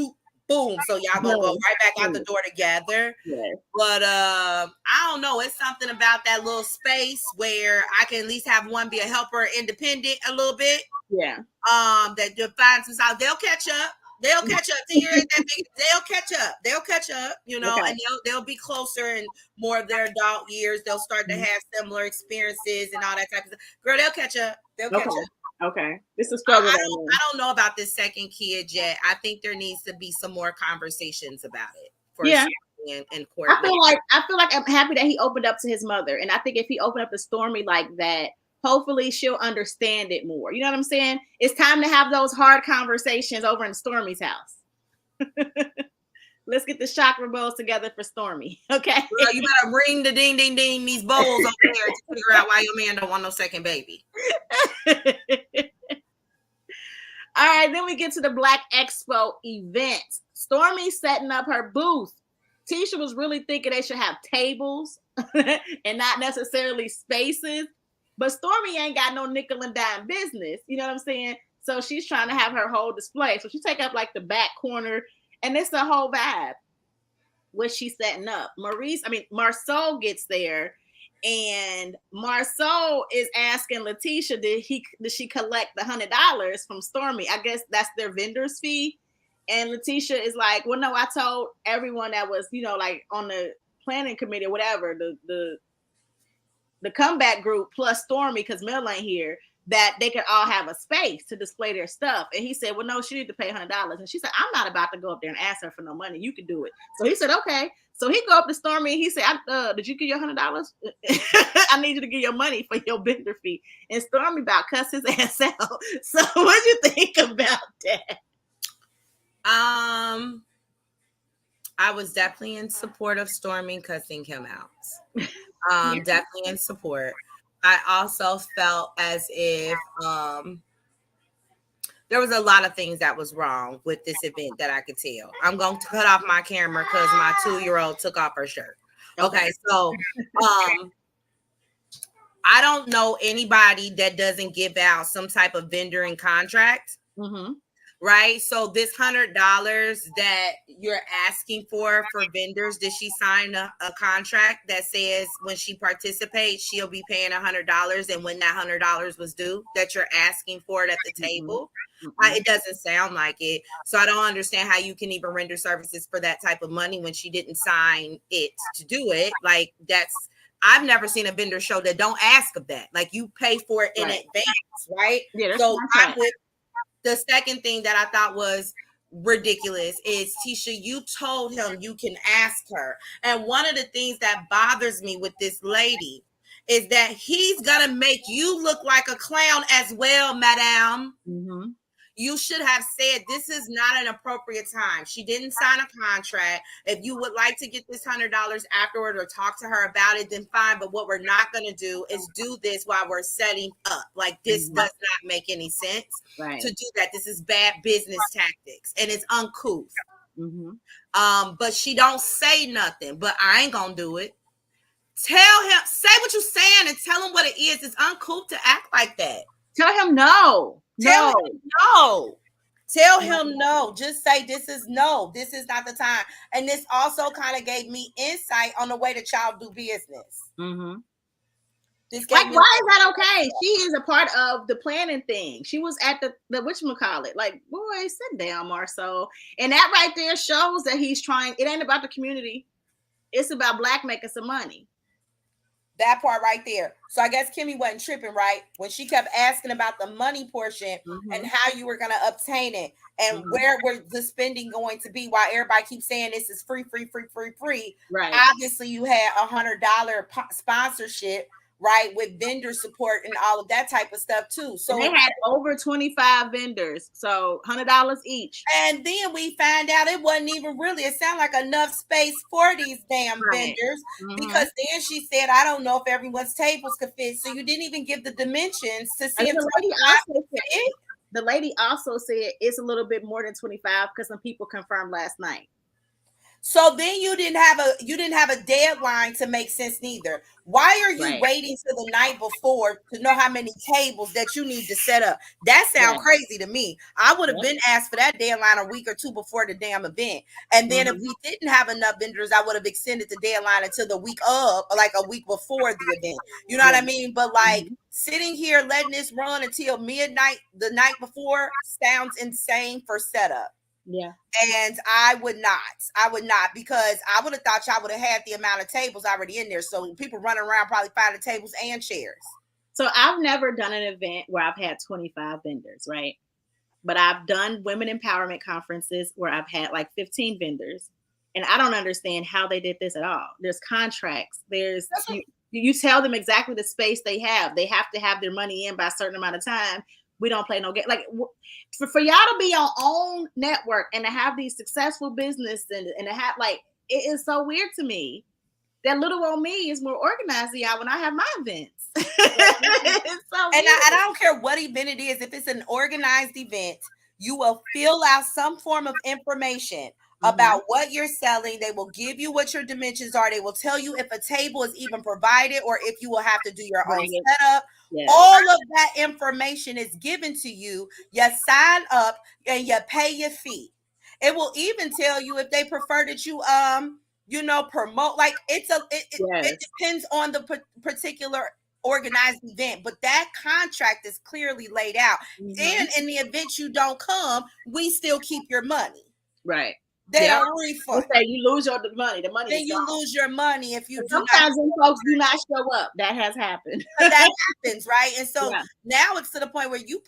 boom. So y'all gonna go right back out the door together. Yeah. But I don't know. It's something about that little space where I can at least have one be a helper, independent a little bit. Yeah. That defines us out. They'll catch up. They'll catch up. To that big, they'll catch up. They'll catch up. You know, Okay. and they'll be closer in more of their adult years. They'll start to have similar experiences and all that type of stuff. Girl, they'll catch up. They'll catch up. Okay. It's a struggle. I don't know about this second kid yet. I think there needs to be some more conversations about it. And court. I feel like I'm happy that he opened up to his mother, and I think if he opened up to Stormy like that, hopefully she'll understand it more. You know what I'm saying? It's time to have those hard conversations over in Stormy's house. Let's get the chakra bowls together for Stormy. Okay. Well, you better ring the ding ding ding these bowls over there to figure out why your man don't want no second baby. All right, then we get to the Black Expo event. Stormy setting up her booth. Tisha was really thinking they should have tables and not necessarily spaces. But Stormy ain't got no nickel and dime business. You know what I'm saying? So she's trying to have her whole display. So she take up like the back corner, and it's the whole vibe, what she's setting up. Marsau gets there, and Marsau is asking Letitia, did she collect the $100 from Stormy? I guess that's their vendor's fee. And Letitia is like, well, no, I told everyone that was, like on the planning committee or whatever, the comeback group plus Stormy, because Mel ain't here, that they could all have a space to display their stuff. And he said, well, no, she need to pay $100. And she said, I'm not about to go up there and ask her for no money. You can do it. So he said, okay. So he go up to Stormy and he said, did you get your $100? I need you to get your money for your vendor fee. And Stormy about cuss his ass out. So what do you think about that? I was definitely in support of Stormy cussing him out. Definitely in support. I also felt as if there was a lot of things that was wrong with this event that I could tell. I'm going to cut off my camera because my 2-year-old took off her shirt. Okay, so I don't know anybody that doesn't give out some type of vendoring contract. Mm-hmm. Right. So this $100 that you're asking for vendors, did she sign a contract that says when she participates, she'll be paying $100, and when that $100 was due, that you're asking for it at the table? Mm-hmm. It doesn't sound like it. So I don't understand how you can even render services for that type of money when she didn't sign it to do it. Like I've never seen a vendor show that don't ask of that. Like you pay for it in advance, right? Yeah, so the second thing that I thought was ridiculous is, Tisha, you told him you can ask her. And one of the things that bothers me with this lady is that he's going to make you look like a clown as well, madam. Mm-hmm. You should have said, this is not an appropriate time. She didn't sign a contract. If you would like to get this $100 afterward or talk to her about it, then fine. But what we're not going to do is do this while we're setting up. Like, this does not make any sense to do that. This is bad business tactics, and it's uncouth. Mm-hmm. But she don't say nothing, but I ain't going to do it. Tell him, say what you're saying and tell him what it is. It's uncouth to act like that. Tell him no. Tell him no. Tell him no. Just say this is not the time. And this also kind of gave me insight on the way that y'all do business. Mm-hmm. Why is that okay? She is a part of the planning thing. She was at the whatchamacallit. Like, boy, sit down, Marsau. And that right there shows that he's trying. It ain't about the community. It's about Black making some money. That part right there. So I guess Kimmy wasn't tripping, right? When she kept asking about the money portion and how you were going to obtain it and where was the spending going to be, while everybody keeps saying this is free. Right. Obviously, you had $100 sponsorship, right, with vendor support and all of that type of stuff too. So and they had over 25 vendors, so $100 each. And then we found out it wasn't even really. It sounded like enough space for these damn vendors because then she said, "I don't know if everyone's tables could fit." So you didn't even give the dimensions to see if the lady also said it's a little bit more than 25 because some people confirmed last night. So then you didn't have a deadline to make sense neither. Why are you Right. waiting till the night before to know how many tables that you need to set up? That sounds Right. crazy to me. I would have Yep. been asked for that deadline a week or two before the damn event. And then if Mhm. we didn't have enough vendors, I would have extended the deadline until the week of, or like a week before the event. You know what I Yeah. mean? But like Mhm. sitting here letting this run until midnight the night before sounds insane for setup. Yeah. And I would not. I would not, because I would have thought y'all would have had the amount of tables already in there. So people running around probably finding tables and chairs. So I've never done an event where I've had 25 vendors, right? But I've done women empowerment conferences where I've had like 15 vendors. And I don't understand how they did this at all. There's contracts. There's you tell them exactly the space they have. They have to have their money in by a certain amount of time. We don't play no game. Like for y'all to be your own network and to have these successful business and to have like it is so weird to me that little old me is more organized than y'all when I have my events. It's so And weird. I don't care what event it is. If it's an organized event, you will fill out some form of information about what you're selling. They will give you what your dimensions are. They will tell you if a table is even provided or if you will have to do your own Bring it. setup. Yes. All of that information is given to you. You sign up and you pay your fee. It will even tell you if they prefer that you promote. Like it Yes. depends on the particular organized event, but that contract is clearly laid out. And in the event you don't come, we still keep your money. Right. They Yep. don't refund. They say you lose your money. The money Then is you gone. lose your money if you But do not. sometimes when folks do not show up, that has happened. But that happens, right? And so Yeah. now it's to the point where you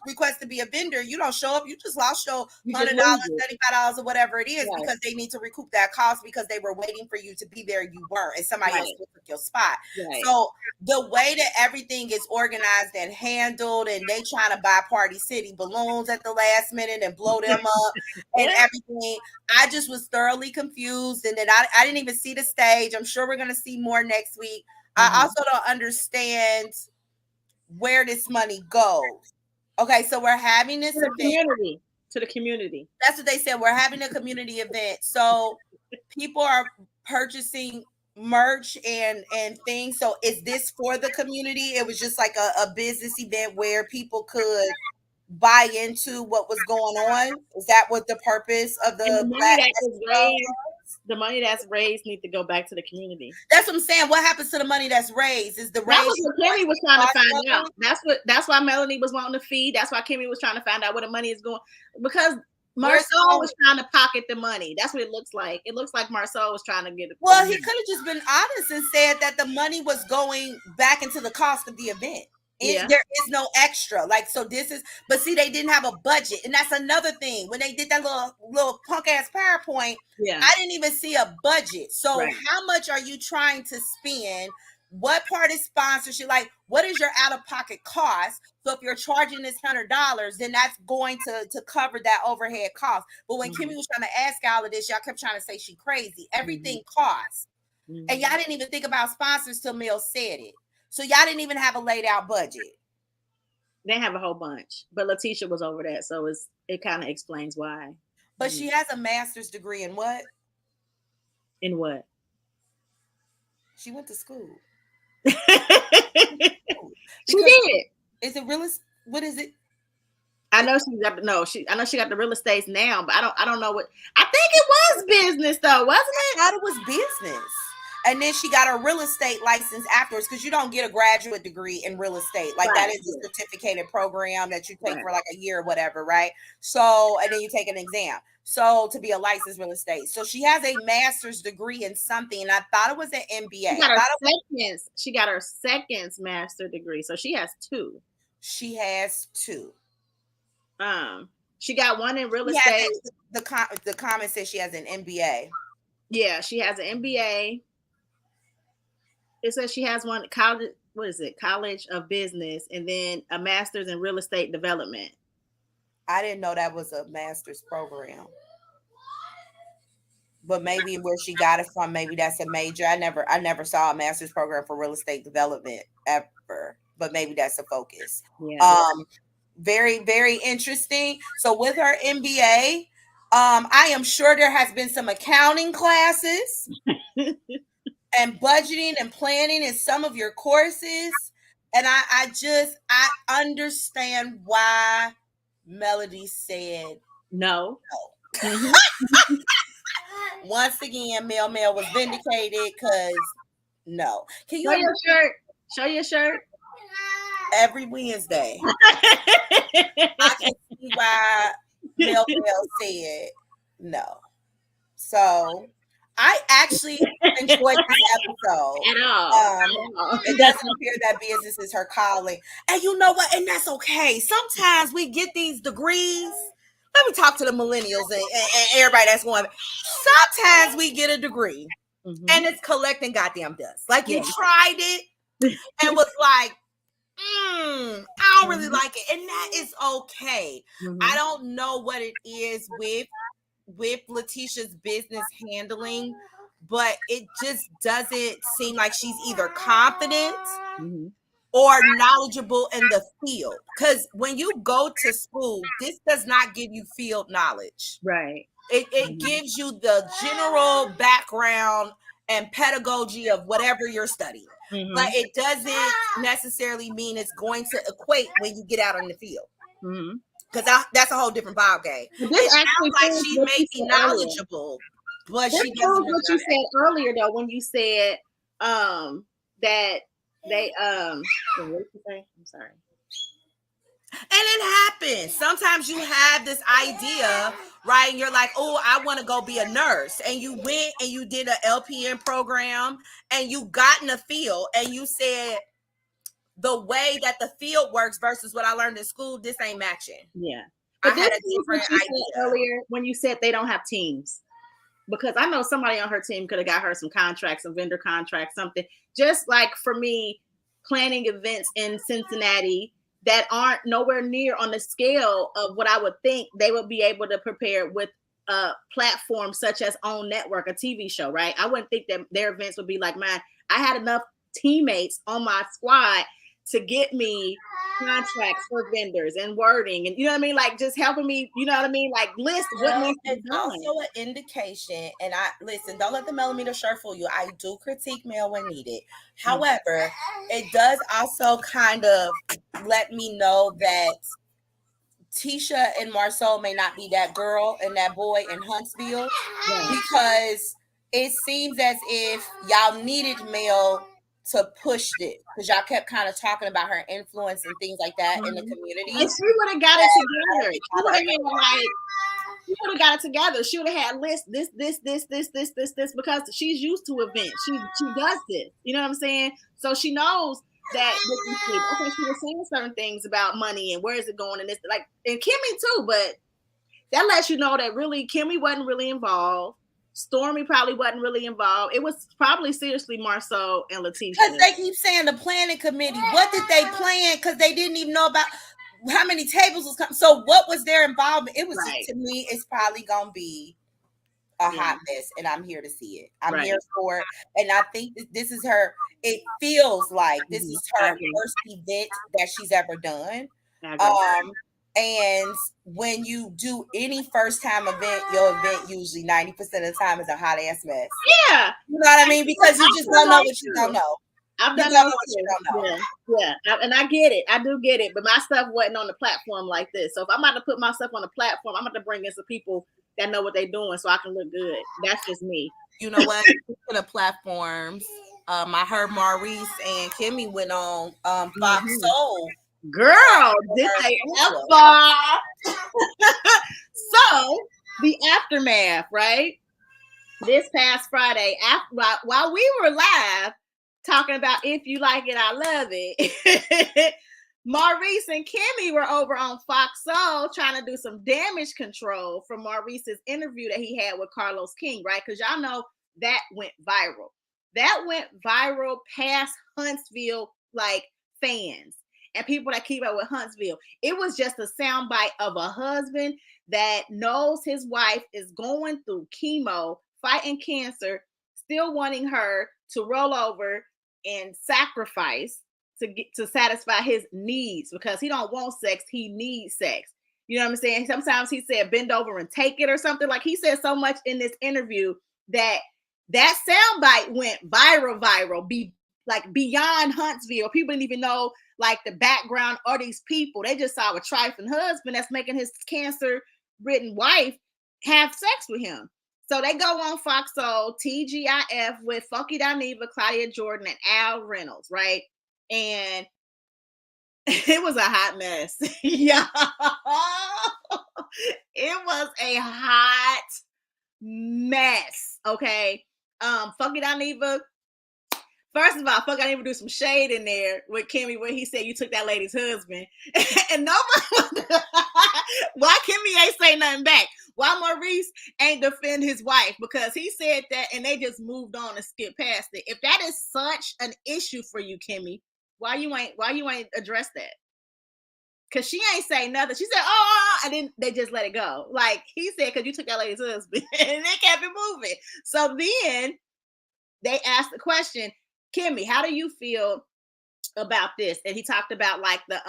request to be a vendor, you don't show up, you just lost your You $100, just lose it. $75 or whatever it is, Right. because they need to recoup that cost because they were waiting for you to be there, you weren't, and somebody else Right. took your spot. Right. So the way that everything is organized and handled, and they trying to buy Party City balloons at the last minute and blow them up and everything, I just was thoroughly confused. And then I didn't even see the stage. I'm sure we're going to see more next week. I also don't understand where this money goes. Okay, so we're having this event. Community. To the community. That's what they said. We're having a community event. So people are purchasing merch and things. So is this for the community? It was just like a business event where people could buy into what was going on. Is that what the purpose of And the Black the money that's raised needs to go back to the community. That's what I'm saying. What happens to the money that's raised? Is the That raise? was what Kimmy was trying to find out. That's why Melanie was wanting to feed. That's why Kimmy was trying to find out where the money is going, because Marceau was trying to pocket the money. That's what it looks like. It looks like Marceau was trying to get it. Well, he could have just been honest and said that the money was going back into the cost of the event. Yeah. There is no extra. Like, so this is, but see, they didn't have a budget. And that's another thing. When they did that little punk ass PowerPoint, I didn't even see a budget. So how much are you trying to spend? What part is sponsorship? Like, what is your out-of-pocket cost? So if you're charging this $100, then that's going to cover that overhead cost. But when Kimmy was trying to ask all of this, y'all kept trying to say she crazy. Everything costs. And y'all didn't even think about sponsors till Mel said it. So y'all didn't even have a laid out budget. They have a whole bunch, but Letitia was over that, so it kind of explains why. But she has a master's degree in what? In what? She went to school. She did. Is it real? What is it? I know she got I know she got the real estate now, but I don't know what. I think it was business though, wasn't it? I thought it was business. And then she got a real estate license afterwards, because you don't get a graduate degree in real estate. Like that is a certificated program that you take for like a year or whatever, right? So, and then you take an exam. So to be a licensed real estate. So she has a master's degree in something. And I thought it was an MBA. She got her second master degree. So she has two. She has two. She got one in real estate. The comment says she has an MBA. Yeah, she has an MBA. It says she has one college. What is it? College of Business, and then a master's in real estate development. I didn't know that was a master's program. But maybe where she got it from, maybe that's a major. I never saw a master's program for real estate development ever. But maybe that's a focus. Yeah. Very, very interesting. So with her MBA, I am sure there has been some accounting classes and budgeting and planning in some of your courses. And I understand why Melody said No. no. Mm-hmm. Once again, Mel was vindicated because no. Can Show you your shirt. Show your shirt. every Wednesday? I can see why Mel said no. So I actually enjoyed this episode. At all. It doesn't appear that business is her calling. And you know what? And that's okay. Sometimes we get these degrees. Let me talk to the millennials and everybody that's going. Sometimes we get a degree and it's collecting goddamn dust. Like you tried it and was like, I don't really like it. And that is okay. I don't know what it is with Letitia's business handling, but it just doesn't seem like she's either confident or knowledgeable in the field. Because when you go to school, this does not give you field knowledge. Right. It gives you the general background and pedagogy of whatever you're studying. But it doesn't necessarily mean it's going to equate when you get out in the field. Because that's a whole different ball game. It sounds like she may be knowledgeable, but she doesn't. What you said earlier, though, when you said that they what did you say? I'm sorry. And it happens. Sometimes you have this idea, right? And you're like, oh, I want to go be a nurse. And you went and you did an LPN program and you got in the field and you said, the way that the field works versus what I learned in school, this ain't matching. Yeah. But I had a different idea earlier when you said they don't have teams. Because I know somebody on her team could have got her some contracts, some vendor contracts, something. Just like for me, planning events in Cincinnati that aren't nowhere near on the scale of what I would think they would be able to prepare with a platform such as OWN Network, a TV show, right? I wouldn't think that their events would be like mine. I had enough teammates on my squad to get me contracts for vendors and wording and you know what I mean, like just helping me, you know what I mean, like list what needs to be done. Also an indication, and I listen, don't let the millimeter shirt fool you. I do critique Mel when needed. However, it does also kind of let me know that Tisha and Marceau may not be that girl and that boy in Huntsville because it seems as if y'all needed Mel to push it because y'all kept kind of talking about her influence and things like that in the community. And she would have got it together. She would have got it together. She would have had lists, this, because she's used to events. She does this. You know what I'm saying? So she knows that okay, she was saying certain things about money and where is it going and this, like, and Kimmy too, but that lets you know that really Kimmy wasn't really involved. Stormy probably wasn't really involved. It was probably seriously Marceau and Letitia. Because they keep saying the planning committee. What did they plan? Because they didn't even know about how many tables was coming. So what was their involvement? It was just, to me, it's probably gonna be a hot mess, and I'm here to see it. I'm here for it, and I think this is her. It feels like this is her first event that she's ever done. And when you do any first time event, your event usually 90% of the time is a hot ass mess. Yeah. You know what I mean? Because you just don't know what you don't know. I've done what you don't know. Yeah. And I get it. I do get it. But my stuff wasn't on the platform like this. So if I'm about to put myself on the platform, I'm about to bring in some people that know what they're doing so I can look good. That's just me. You know what? Speaking of platforms, I heard Maurice and Kimmy went on Fox Soul. Girl, did they ever? So the aftermath, right? This past Friday, while we were live talking about If You Like It, I Love It, Maurice and Kimmy were over on Fox Soul trying to do some damage control from Maurice's interview that he had with Carlos King, right? Because y'all know that went viral. That went viral past Huntsville, like, fans and people that keep up with Huntsville. It was just a soundbite of a husband that knows his wife is going through chemo, fighting cancer, still wanting her to roll over and sacrifice to satisfy his needs because he don't want sex, he needs sex. You know what I'm saying? Sometimes he said bend over and take it or something. Like he said so much in this interview that soundbite went viral, be like beyond Huntsville. People didn't even know like the background of these people. They just saw a trifling husband that's making his cancer-ridden wife have sex with him. So they go on Fox Soul, TGIF with Funky Dineva, Claudia Jordan, and Al Reynolds, right? And it was a hot mess. Yeah. It was a hot mess. Okay. Funky Dineva. First of all, Funky Dineva do some shade in there with Kimmy where he said you took that lady's husband. And nobody why Kimmy ain't say nothing back? Why Maurice ain't defend his wife? Because he said that and they just moved on and skipped past it. If that is such an issue for you, Kimmy, why you ain't address that? Cause she ain't say nothing. She said, "Oh," and then they just let it go. Like he said, "Cause you took that lady's husband," and they kept it moving. So then they asked the question, Kimmy, how do you feel about this? And he talked about like the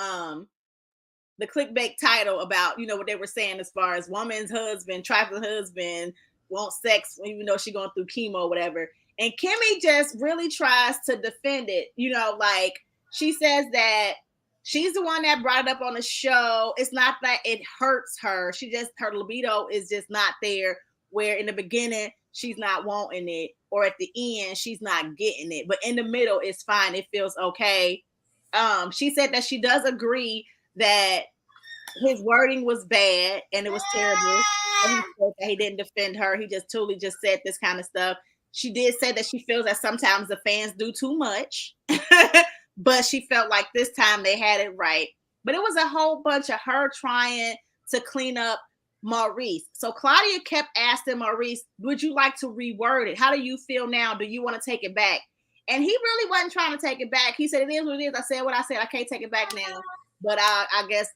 clickbait title about, you know, what they were saying as far as woman's husband, trifling husband, wants sex even though she's going through chemo or whatever. And Kimmy just really tries to defend it. You know, like she says that she's the one that brought it up on the show. It's not that it hurts her. Her libido is just not there, where in the beginning she's not wanting it, or at the end she's not getting it. But in the middle, it's fine. It feels okay. She said that she does agree that his wording was bad and it was terrible. And he said that he didn't defend her. He just totally just said this kind of stuff. She did say that she feels that sometimes the fans do too much, but she felt like this time they had it right. But it was a whole bunch of her trying to clean up Maurice. So Claudia kept asking Maurice, would you like to reword it? How do you feel now? Do you want to take it back? And he really wasn't trying to take it back. He said, it is what it is. I said what I said. I can't take it back now. But I guess,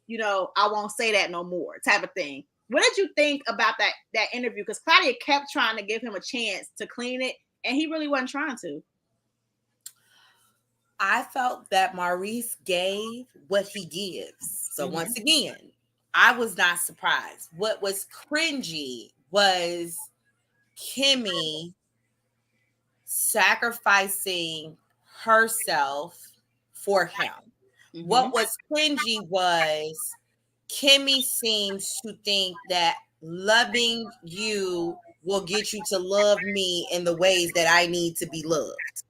you know, I won't say that no more type of thing. What did you think about that interview? Because Claudia kept trying to give him a chance to clean it, and he really wasn't trying to. I felt that Maurice gave what he gives. So once again, I was not surprised. What was cringy was Kimmy sacrificing herself for him. What was cringy was Kimmy seems to think that loving you will get you to love me in the ways that I need to be loved.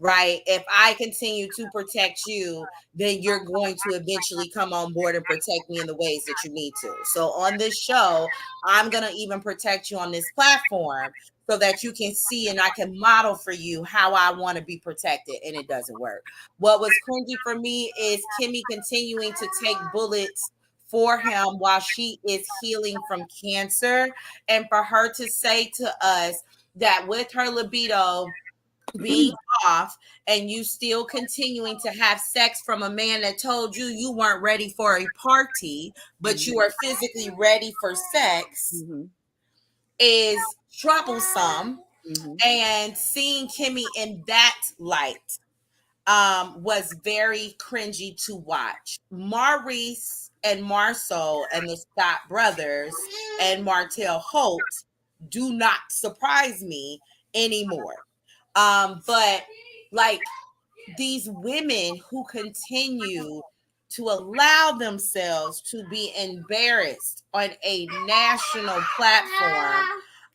Right? If I continue to protect you, then you're going to eventually come on board and protect me in the ways that you need to. So on this show, I'm going to even protect you on this platform so that you can see and I can model for you how I want to be protected, and it doesn't work. What was cringy for me is Kimmy continuing to take bullets for him while she is healing from cancer, and for her to say to us that with her libido being off and you still continuing to have sex from a man that told you you weren't ready for a party, but you are physically ready for sex is troublesome. And seeing Kimmy in that light was very cringy to watch. Maurice and Marceau and the Scott brothers and Martell Holt do not surprise me anymore. But like these women who continue to allow themselves to be embarrassed on a national platform,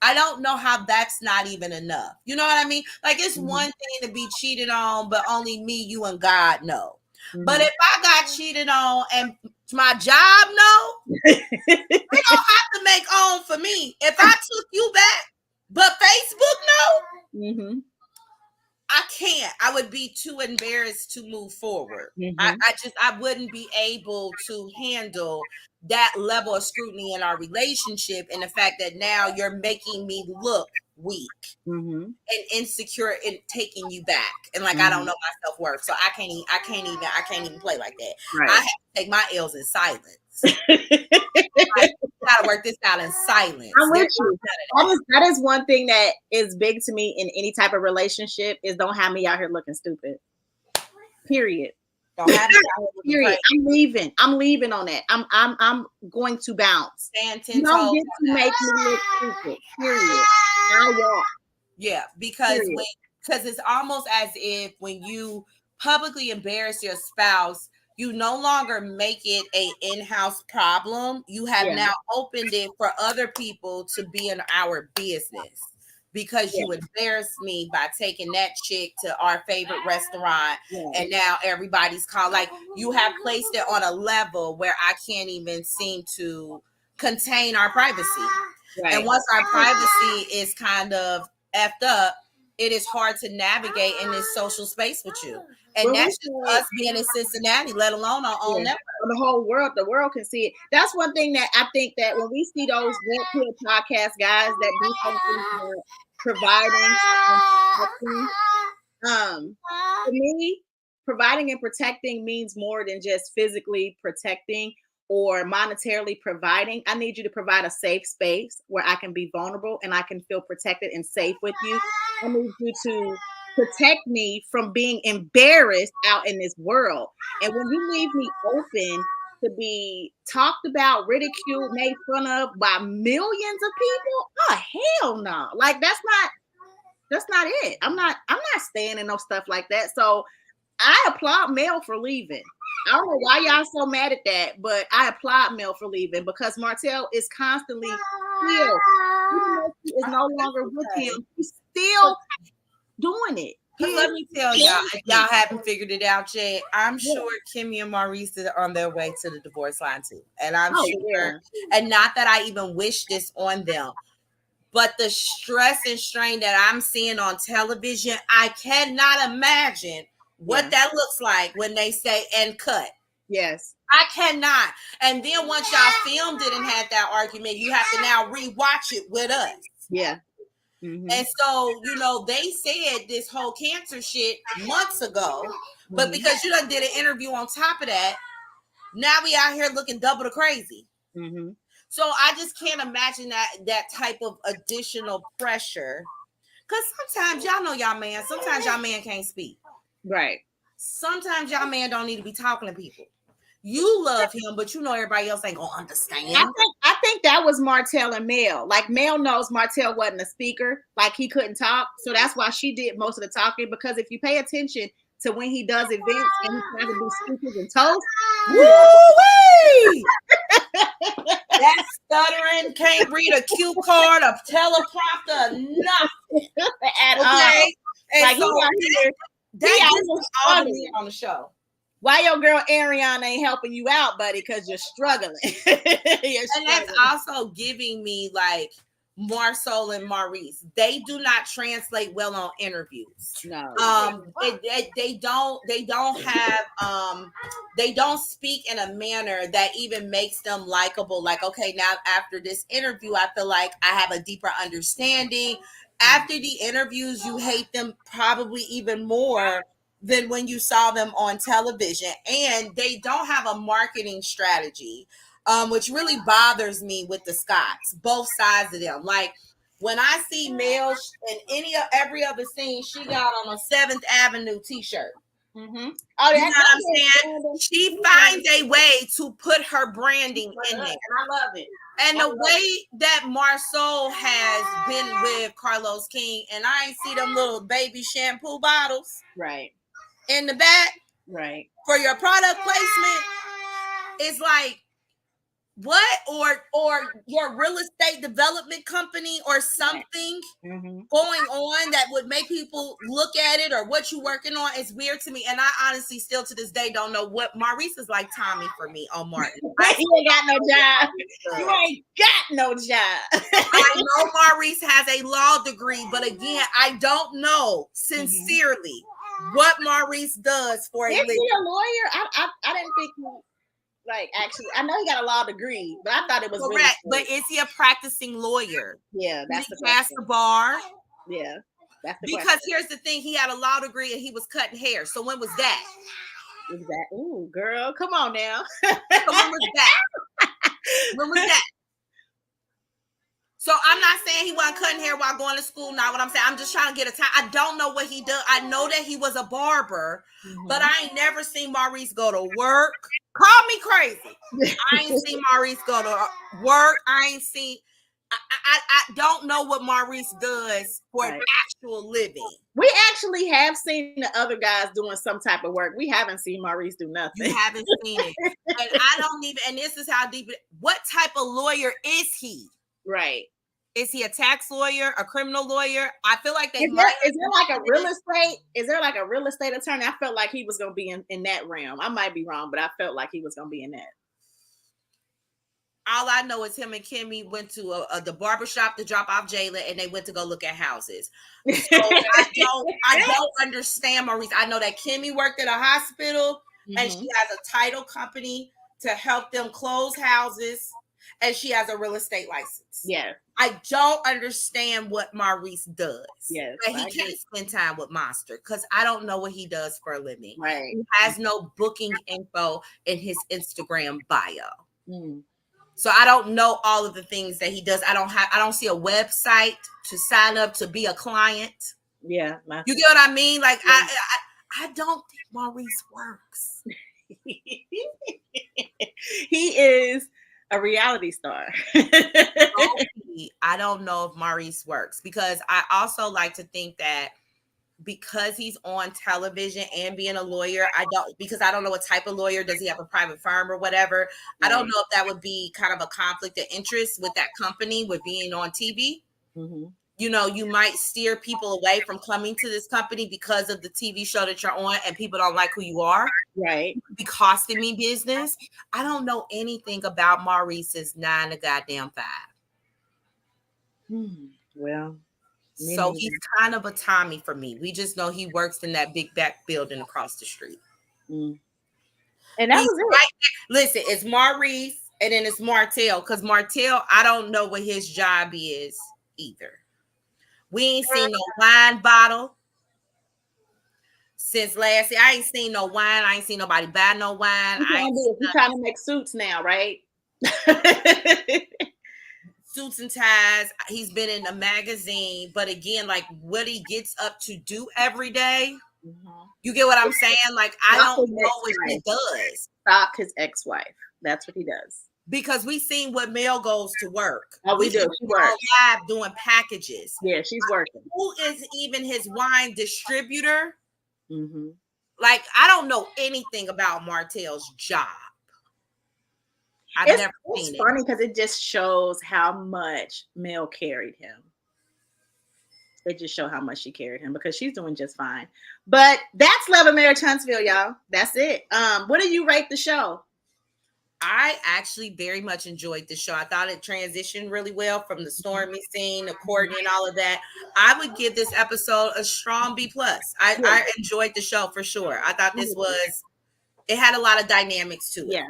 I don't know how that's not even enough. You know what I mean? Like it's one thing to be cheated on, but only me, you, and God know. But if I got cheated on and my job know, they don't have to make on for me. If I took you back, but Facebook know, I can't. I would be too embarrassed to move forward. I wouldn't be able to handle that level of scrutiny in our relationship, and the fact that now you're making me look weak and insecure in taking you back, and like I don't know my self-worth, so I can't even play like that. Right. I have to take my L's in silence. Gotta work this out in silence. I'm with you. That is one thing that is big to me in any type of relationship is don't have me out here looking stupid. Period. Don't have me out here looking Period. crazy. I'm leaving on that. I'm going to bounce. Stand You 10 don't toes. get to make me look stupid. Period. I walk. Yeah, because Period. it's almost as if when you publicly embarrass your spouse, you no longer make it a in-house problem. You have Yeah. now opened it for other people to be in our business because you embarrassed me by taking that chick to our favorite restaurant, and now everybody's called. Like, you have placed it on a level where I can't even seem to contain our privacy. Right. And once our privacy is kind of effed up, it is hard to navigate in this social space with you. And Well, that's just us being in Cincinnati, let alone our own network. The whole world, the world can see it. That's one thing that I think that when we see those red pill podcast guys that do something for providing and protecting, for me, providing and protecting means more than just physically protecting or monetarily providing. I need you to provide a safe space where I can be vulnerable and I can feel protected and safe with you. I need you to protect me from being embarrassed out in this world. And when you leave me open to be talked about, ridiculed, made fun of by millions of people, oh hell no. Like that's not it. I'm not staying in no stuff like that. So I applaud Mel for leaving. I don't know why y'all so mad at that, but I applaud Mel for leaving because Martell is constantly still, even though she is no longer with him, he's still doing it. Let me tell y'all, if y'all haven't figured it out yet, I'm sure Kimmy and Maurice are on their way to the divorce line too. And I'm sure, and not that I even wish this on them, but the stress and strain that I'm seeing on television, I cannot imagine what that looks like when they say and cut. Yes. I cannot. And then once y'all filmed it and had that argument, you have to now rewatch it with us. Yeah. Mm-hmm. And so, they said this whole cancer shit months ago, but because you done did an interview on top of that, now we out here looking double the crazy. Mm-hmm. So I just can't imagine that type of additional pressure. Because sometimes y'all know sometimes y'all man can't speak. Right. Sometimes y'all man don't need to be talking to people. You love him, but everybody else ain't gonna understand. I think that was Martell and Mel. Like Mel knows Martell wasn't a speaker, like he couldn't talk, so that's why she did most of the talking. Because if you pay attention to when he does events and he tries to do speeches and toasts, woo-wee! That stuttering, can't read a cue card, a teleprompter, nothing at all. And like so that's all the men on the show. Why your girl Ariana ain't helping you out, buddy? Because you're struggling. And that's also giving me like Marsol and Maurice. They do not translate well on interviews. No. They don't have they don't speak in a manner that even makes them likable. Like, okay, now after this interview, I feel like I have a deeper understanding. After the interviews, you hate them probably even more than when you saw them on television. And they don't have a marketing strategy, which really bothers me with the Scotts, both sides of them. Like when I see Mel in every other scene, she got on a 7th Avenue t-shirt. Mm-hmm. Oh, you know what I'm saying? She finds a way to put her branding in there. And I love it. And the way that Marsol has been with Carlos King, and I ain't see them little baby shampoo bottles. Right. In the back, right, for your product placement, it's like what, or your real estate development company or something going on that would make people look at it, or what you working on. Is weird to me, and I honestly still to this day don't know what Maurice is like. Tommy for me on Martin. You ain't got no job. You ain't got no job. I know Maurice has a law degree, but again, I don't know sincerely what Maurice does for a living. Is he a lawyer? I didn't think he, like, actually, I know he got a law degree, but I thought it was correct. Really, but is he a practicing lawyer? Yeah, that's the pass the bar. Yeah, that's the because question. Here's the thing: he had a law degree and he was cutting hair. So when was that? Exactly. Ooh, girl, come on now. So when was that? When was that? So I'm not saying he wasn't cutting hair while going to school. Not what I'm saying. I'm just trying to get a time. I don't know what he does. I know that he was a barber, but I ain't never seen Maurice go to work. Call me crazy. I ain't seen Maurice go to work. I ain't seen. I don't know what Maurice does for an actual living. We actually have seen the other guys doing some type of work. We haven't seen Maurice do nothing. You haven't seen it. And I don't even, and this is how deep what type of lawyer is he? Right. Is he a tax lawyer, a criminal lawyer? I feel like is there like a real estate? Is there like a real estate attorney? I felt like he was gonna be in that realm. I might be wrong, but I felt like he was gonna be in that. All I know is him and Kimmy went to the barbershop to drop off Jayla, and they went to go look at houses. So I don't understand Maurice. I know that Kimmy worked at a hospital, and she has a title company to help them close houses, and she has a real estate license. Yeah. I don't understand what Maurice does. Yes. But he can't spend time with Monster because I don't know what he does for a living. Right. He has no booking info in his Instagram bio. So I don't know all of the things that he does. I don't see a website to sign up to be a client. Yeah. You get what I mean? Like I don't think Maurice works. He is a reality star. I don't know if Maurice works because I also like to think that because he's on television and being a lawyer, I don't know what type of lawyer. Does he have a private firm or whatever? Right. I don't know if that would be kind of a conflict of interest with that company with being on TV. You know, you might steer people away from coming to this company because of the TV show that you're on and people don't like who you are. Right. It could be costing me business. I don't know anything about Maurice's 9 to goddamn 5. Well, so he's kind of a Tommy for me. We just know he works in that big back building across the street. And that was it. Right. Listen, it's Maurice and then it's Martell. Because Martell, I don't know what his job is either. We ain't seen no wine bottle since last year. I ain't seen no wine. I ain't seen nobody buy no wine. He's trying to make suits now, right? Suits and ties. He's been in a magazine, but again, like what he gets up to do every day. You get what I'm saying? Like I don't know what he does. Stalk his ex-wife. That's what he does. Because we seen what Mel goes to work. Oh, we do. She works live doing packages. Yeah, she's working. Who is even his wine distributor? Like I don't know anything about Martell's job. I've never seen it. It's funny because it just shows how much Mel carried him. It just shows how much she carried him because she's doing just fine. But that's Love and Marriage Huntsville, y'all. That's it. What do you rate the show? I actually very much enjoyed the show. I thought it transitioned really well from the Stormy scene, the Courtney, and all of that. I would give this episode a strong B+. I enjoyed the show for sure. I thought it had a lot of dynamics to it.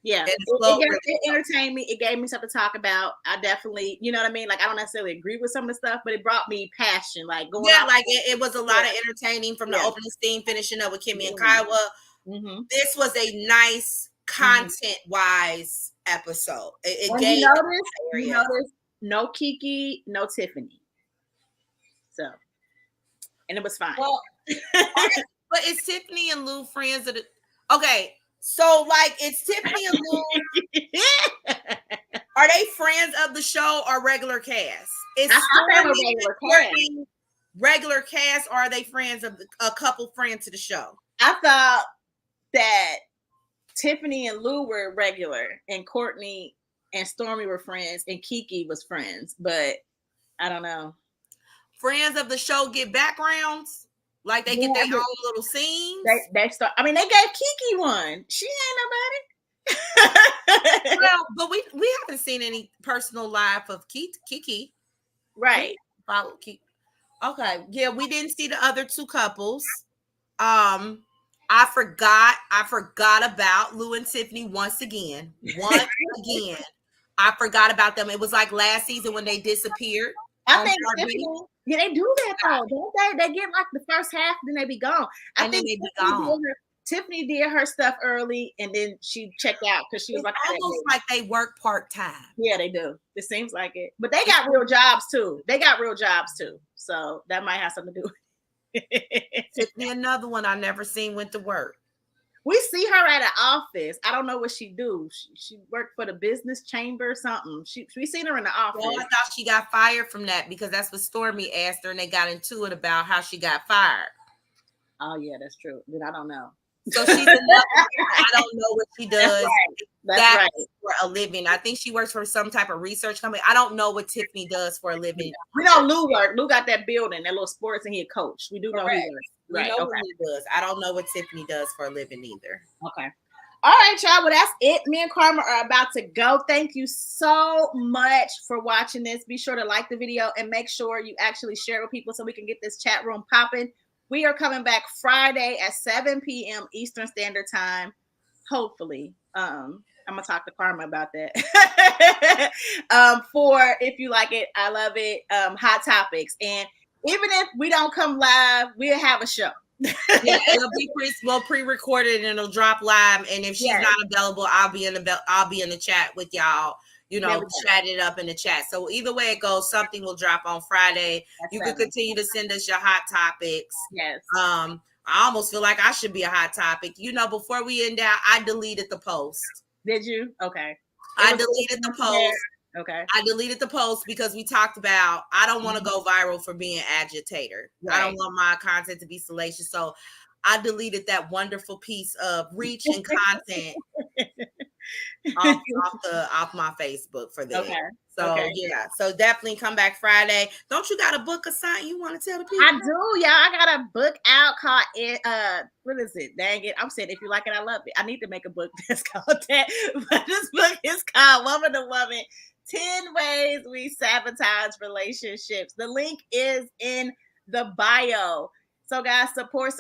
Yeah. It entertained me. It gave me something to talk about. I definitely, you know what I mean? Like, I don't necessarily agree with some of the stuff, but it brought me passion. Like, going out. Like it was a lot of entertaining from the opening scene, finishing up with Kimmy and Kiowa. This was a nice content-wise episode. It gave you notice no Kiki, no Tiffany. So, and it was fine. Well, but is Tiffany and Lou friends of the? Okay. So, like, it's Tiffany and Lou. Are they friends of the show or regular cast? It's regular cast, or are they friends of a couple friends to the show? I thought that Tiffany and Lou were regular, and Courtney and Stormy were friends, and Kiki was friends, but I don't know. Friends of the show get backgrounds? Like they get their own little scenes. They start. I mean, they gave Kiki one. She ain't nobody. Well, but we haven't seen any personal life of Kiki. Right. Follow Kiki. Okay. Yeah, we didn't see the other two couples. I forgot about Lou and Tiffany once again. I forgot about them. It was like last season when they disappeared. I think Tiffany, they do that though, don't they? They get like the first half, then they be gone. I think Tiffany did her stuff early, and then she checked out because she was like, almost like they work part-time. Yeah, they do. It seems like it. But they got real jobs too. So that might have something to do with it. Tiffany, another one I never seen went to work. We see her at an office. I don't know what she do. She worked for the business chamber or something. We seen her in the office. Well, I thought she got fired from that because that's what Stormy asked her, and they got into it about how she got fired. Oh yeah, that's true. Then I don't know. So she's another. I don't know what she does. That's right. For a living. I think she works for some type of research company. I don't know what Tiffany does for a living. We know Lou work. Lou got that building, that little sports, and he a coach. We do know he works. We know what he does. I don't know what Tiffany does for a living either. Okay. All right, y'all. Well, that's it. Me and Karma are about to go. Thank you so much for watching this. Be sure to like the video and make sure you actually share it with people so we can get this chat room popping. We are coming back Friday at 7 p.m. Eastern Standard Time. Hopefully. I'm going to talk to Karma about that. For If You Like It, I Love It, Hot Topics. And even if we don't come live, we'll have a show. Yeah, it'll be pre-recorded and it'll drop live. And if she's not available, I'll be in the chat with y'all. Chat it up in the chat. So either way it goes, something will drop on Friday. You can continue to send us your hot topics. Yes. I almost feel like I should be a hot topic. Before we end out, I deleted the post. Did you? Okay. I deleted the post. Okay. I deleted the post because we talked about I don't want to go viral for being an agitator. Right. I don't want my content to be salacious. So I deleted that wonderful piece of reach and content off my Facebook for that. Okay. So so definitely come back Friday. Don't you got a book or something you want to tell the people? I do, y'all. I got a book out called what is it? Dang it. I'm saying If You Like It, I Love It. I need to make a book that's called that. But this book is called Woman to Woman: 10 Ways We Sabotage Relationships. The link is in the bio. So guys, support.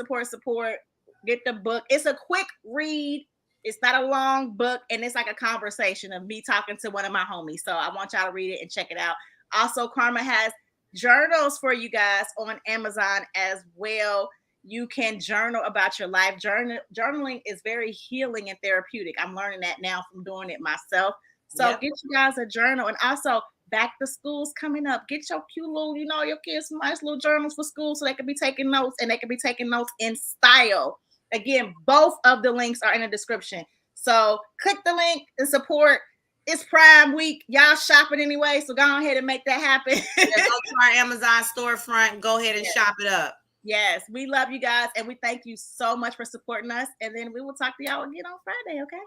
Get the book. It's a quick read. It's not a long book, and it's like a conversation of me talking to one of my homies. So I want y'all to read it and check it out. Also, Karma has journals for you guys on Amazon as well. You can journal about your life. Journaling is very healing and therapeutic. I'm learning that now from doing it myself. So get you guys a journal. And also, back to school's coming up. Get your cute little, your kids some nice little journals for school so they can be taking notes, and they can be taking notes in style. Again, both of the links are in the description. So click the link and support. It's Prime Week. Y'all shopping anyway, so go ahead and make that happen. Go to our Amazon storefront. Go ahead and shop it up. Yes, we love you guys, and we thank you so much for supporting us. And then we will talk to y'all again on Friday, okay?